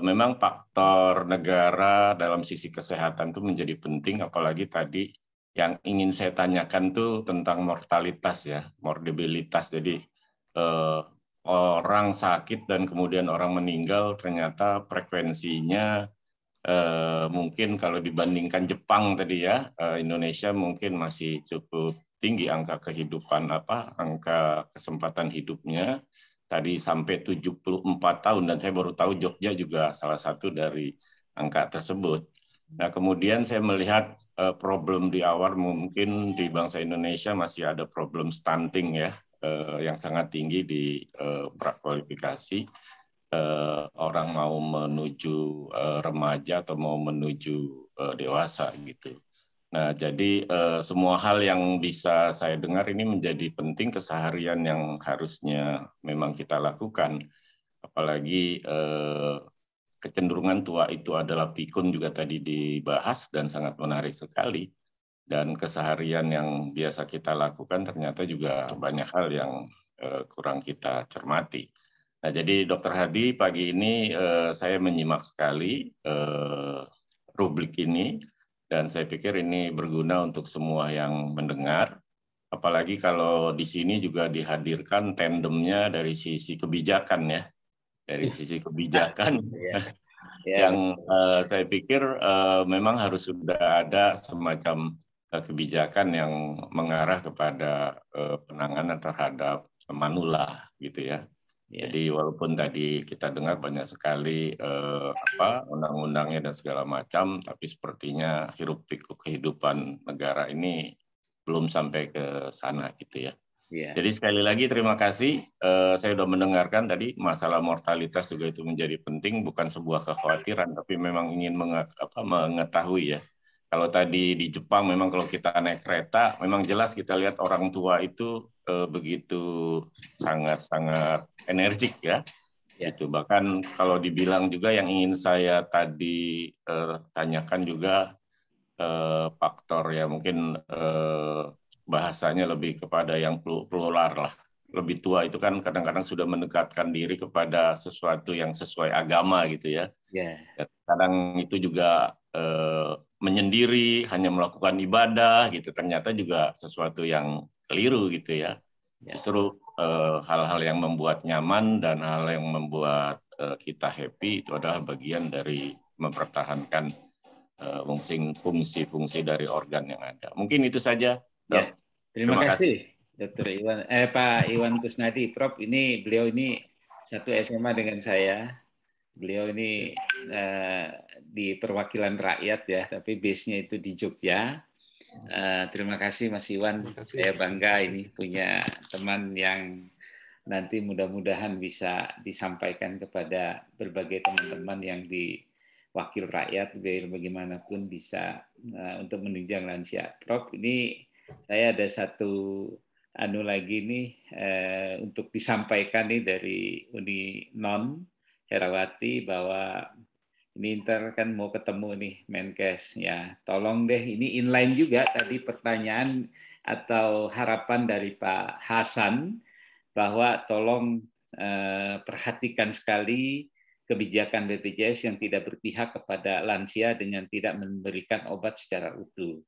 Speaker 5: memang faktor negara dalam sisi kesehatan itu menjadi penting, apalagi tadi yang ingin saya tanyakan tuh tentang mortalitas ya, mortabilitas. Jadi orang sakit dan kemudian orang meninggal ternyata frekuensinya mungkin kalau dibandingkan Jepang tadi ya, Indonesia mungkin masih cukup tinggi angka kehidupan angka kesempatan hidupnya tadi sampai 74 tahun, dan saya baru tahu Jogja juga salah satu dari angka tersebut. Nah, kemudian saya melihat problem di awal mungkin di bangsa Indonesia masih ada problem stunting ya, yang sangat tinggi di prakualifikasi. Orang mau menuju remaja atau mau menuju dewasa gitu. Nah, jadi semua hal yang bisa saya dengar ini menjadi penting keseharian yang harusnya memang kita lakukan. Apalagi kecenderungan tua itu adalah pikun juga tadi dibahas dan sangat menarik sekali. Dan keseharian yang biasa kita lakukan ternyata juga banyak hal yang kurang kita cermati. Nah, jadi Dr. Hadi, pagi ini saya menyimak sekali rubrik ini, dan saya pikir ini berguna untuk semua yang mendengar. Apalagi kalau di sini juga dihadirkan tandemnya dari sisi kebijakan ya, dari sisi kebijakan yang saya pikir memang harus sudah ada semacam kebijakan yang mengarah kepada penanganan terhadap manula gitu ya. Jadi walaupun tadi kita dengar banyak sekali undang-undangnya dan segala macam, tapi sepertinya hiruk-pikuk kehidupan negara ini belum sampai ke sana gitu ya. Jadi sekali lagi terima kasih. Saya sudah mendengarkan tadi masalah mortalitas juga itu menjadi penting, bukan sebuah kekhawatiran, tapi memang ingin mengetahui ya. Kalau tadi di Jepang memang kalau kita naik kereta, memang jelas kita lihat orang tua itu begitu sangat-sangat energik ya. Gitu. Bahkan kalau dibilang juga yang ingin saya tadi tanyakan juga faktor ya mungkin bahasanya lebih kepada yang plural lah. Lebih tua itu kan kadang-kadang sudah mendekatkan diri kepada sesuatu yang sesuai agama gitu ya. Kadang itu juga menyendiri, hanya melakukan ibadah gitu. Ternyata juga sesuatu yang keliru gitu ya. Justru hal-hal yang membuat nyaman dan hal yang membuat kita happy itu adalah bagian dari mempertahankan fungsi-fungsi dari organ yang ada. Mungkin itu saja.
Speaker 1: Ya, terima kasih Dr. Iwan, Pak Iwan Kusnadi, Prof. Ini beliau ini satu SMA dengan saya. Beliau ini di perwakilan rakyat ya, tapi base-nya itu di Jogja. Terima kasih Mas Iwan. Saya bangga ini punya teman yang nanti mudah-mudahan bisa disampaikan kepada berbagai teman-teman yang di wakil rakyat biar bagaimanapun bisa untuk menunjang lansia. Prof, ini saya ada satu lagi nih untuk disampaikan nih dari Uni Non Herawati bahwa ini ntar kan mau ketemu nih Menkes ya. Tolong deh ini inline juga tadi pertanyaan atau harapan dari Pak Hasan bahwa tolong perhatikan sekali kebijakan BPJS yang tidak berpihak kepada lansia dengan tidak memberikan obat secara utuh.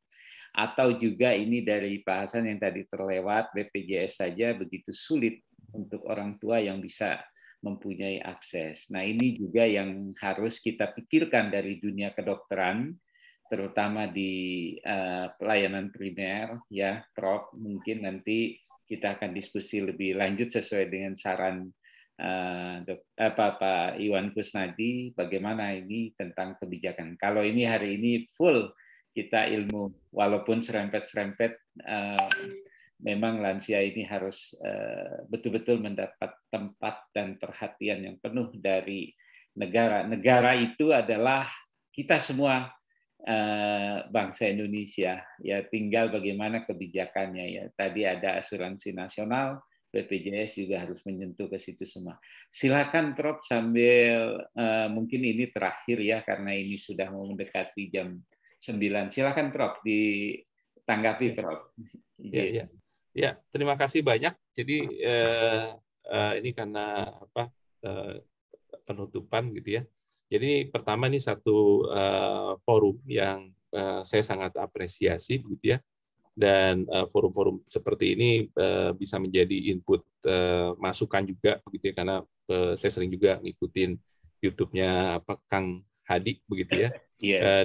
Speaker 1: Atau juga ini dari Pak Hasan yang tadi terlewat, BPJS saja begitu sulit untuk orang tua yang bisa mempunyai akses. Nah, ini juga yang harus kita pikirkan dari dunia kedokteran, terutama di pelayanan primer, ya, Prof. Mungkin nanti kita akan diskusi lebih lanjut sesuai dengan saran Pak Iwan Kusnadi, bagaimana ini tentang kebijakan. Kalau ini hari ini full kita ilmu, walaupun serempet-serempet memang lansia ini harus betul-betul mendapat tempat dan perhatian yang penuh dari negara. Negara itu adalah kita semua, bangsa Indonesia. Ya, tinggal bagaimana kebijakannya ya. Tadi ada asuransi nasional, BPJS juga harus menyentuh ke situ semua. Silakan Prof, sambil mungkin ini terakhir ya karena ini sudah mau mendekati jam 9. Silakan Prof ditanggapi Prof.
Speaker 2: Ya, terima kasih banyak. Jadi ini karena penutupan gitu ya. Jadi pertama ini satu forum yang saya sangat apresiasi gitu ya. Dan forum-forum seperti ini bisa menjadi input masukan juga begitu ya, karena saya sering juga ngikutin YouTube-nya Kang Hadi begitu ya.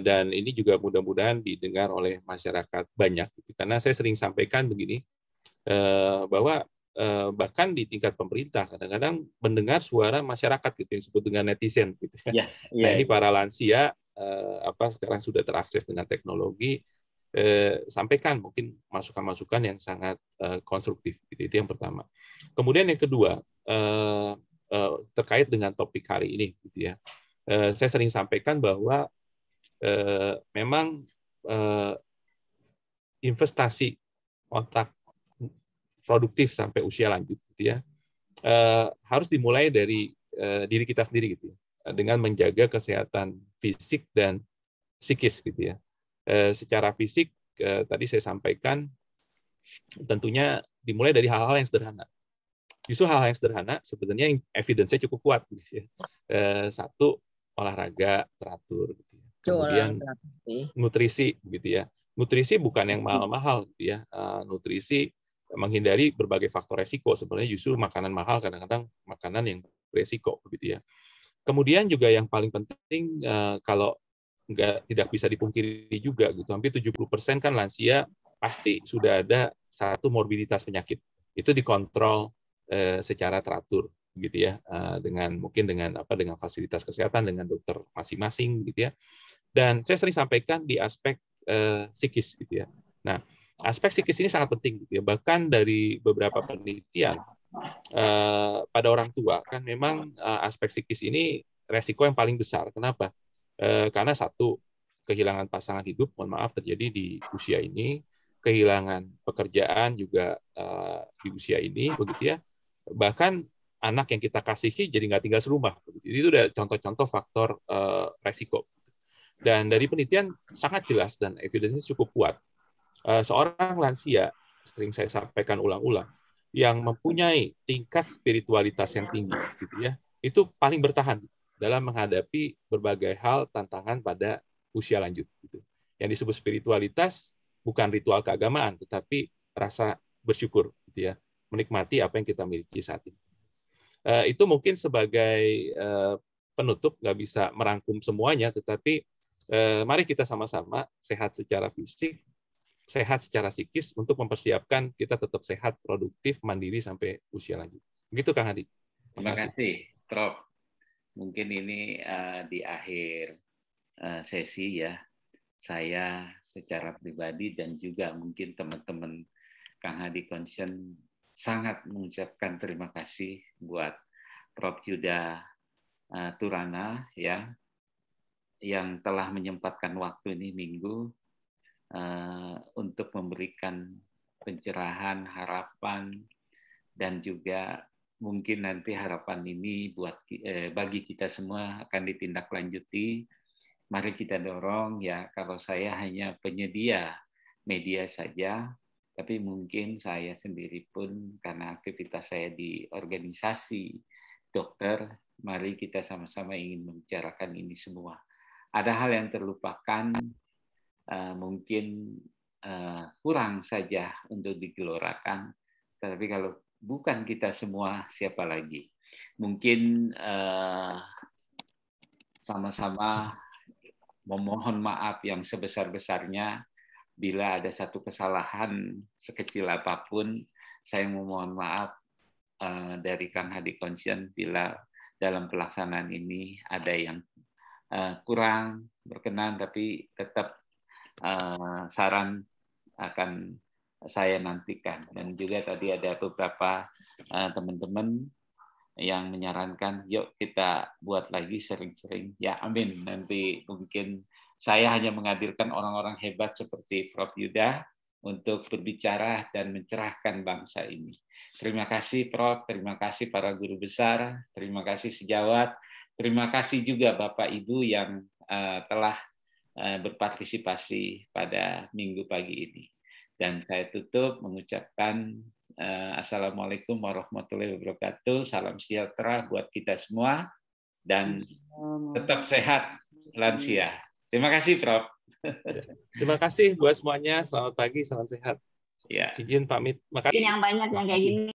Speaker 2: Dan ini juga mudah-mudahan didengar oleh masyarakat banyak gitu. Karena saya sering sampaikan begini, bahwa bahkan di tingkat pemerintah kadang-kadang mendengar suara masyarakat gitu yang disebut dengan netizen gitu ya. Nah, ini para lansia sekarang sudah terakses dengan teknologi, sampaikan mungkin masukan-masukan yang sangat konstruktif gitu. Itu yang pertama. Kemudian yang kedua, terkait dengan topik hari ini gitu ya. Saya sering sampaikan bahwa memang investasi otak produktif sampai usia lanjut gitu ya, harus dimulai dari diri kita sendiri gitu ya, dengan menjaga kesehatan fisik dan psikis gitu ya. Secara fisik tadi saya sampaikan tentunya dimulai dari hal-hal yang sederhana. Justru hal-hal yang sederhana sebenarnya evidence-nya cukup kuat gitu ya. Satu, olahraga teratur gitu ya. Kemudian nutrisi gitu ya. Nutrisi bukan yang mahal-mahal gitu ya. Nutrisi menghindari berbagai faktor resiko. Sebenarnya justru makanan mahal kadang-kadang makanan yang resiko begitu ya. Kemudian juga yang paling penting, kalau tidak bisa dipungkiri juga gitu, hampir 70% kan lansia pasti sudah ada satu morbiditas penyakit. Itu dikontrol secara teratur gitu ya, dengan fasilitas kesehatan, dengan dokter masing-masing gitu ya. Dan saya sering sampaikan di aspek psikis gitu ya. Nah, aspek psikis ini sangat penting gitu ya. Bahkan dari beberapa penelitian pada orang tua kan memang aspek psikis ini resiko yang paling besar. Kenapa? Karena satu, kehilangan pasangan hidup, mohon maaf, terjadi di usia ini, kehilangan pekerjaan juga di usia ini, begitu ya. Bahkan anak yang kita kasihi jadi nggak tinggal serumah. Begitu. Itu udah contoh-contoh faktor resiko. Dan dari penelitian sangat jelas dan evidence cukup kuat. Seorang lansia, sering saya sampaikan ulang-ulang, yang mempunyai tingkat spiritualitas yang tinggi, gitu ya, itu paling bertahan dalam menghadapi berbagai hal tantangan pada usia lanjut. Gitu. Yang disebut spiritualitas bukan ritual keagamaan, tetapi rasa bersyukur, gitu ya, menikmati apa yang kita miliki saat ini. Itu mungkin sebagai penutup, nggak bisa merangkum semuanya, tetapi mari kita sama-sama sehat secara fisik, sehat secara psikis untuk mempersiapkan kita tetap sehat, produktif, mandiri sampai usia lanjut. Begitu Kang Hadi.
Speaker 1: Terima kasih, Prof. Mungkin ini di akhir sesi ya, saya secara pribadi dan juga mungkin teman-teman Kang Hadi Concern sangat mengucapkan terima kasih buat Prof. Yuda Turana ya, yang telah menyempatkan waktu ini minggu untuk memberikan pencerahan, harapan, dan juga mungkin nanti harapan ini bagi kita semua akan ditindaklanjuti. Mari kita dorong ya, kalau saya hanya penyedia media saja, tapi mungkin saya sendiri pun karena aktivitas saya di organisasi dokter, mari kita sama-sama ingin membicarakan ini semua. Ada hal yang terlupakan, mungkin kurang saja untuk digelorakan, tapi kalau bukan kita semua, siapa lagi? Mungkin sama-sama memohon maaf yang sebesar-besarnya bila ada satu kesalahan sekecil apapun. Saya memohon maaf dari Kang Hadi Concern bila dalam pelaksanaan ini ada yang kurang berkenan, tapi tetap saran akan saya nantikan. Dan juga tadi ada beberapa teman-teman yang menyarankan, yuk kita buat lagi sering-sering. Ya, amin. Nanti mungkin saya hanya menghadirkan orang-orang hebat seperti Prof. Yuda untuk berbicara dan mencerahkan bangsa ini. Terima kasih Prof, terima kasih para guru besar, terima kasih sejawat, terima kasih juga Bapak Ibu yang telah berpartisipasi pada minggu pagi ini. Dan saya tutup mengucapkan Assalamualaikum warahmatullahi wabarakatuh. Salam sejahtera buat kita semua dan tetap sehat lansia. Terima kasih, Prof.
Speaker 2: Terima kasih buat semuanya. Selamat pagi, salam sehat.
Speaker 1: Ya.
Speaker 2: Izin pamit. Makasih.
Speaker 4: Yang banyak yang kayak gini.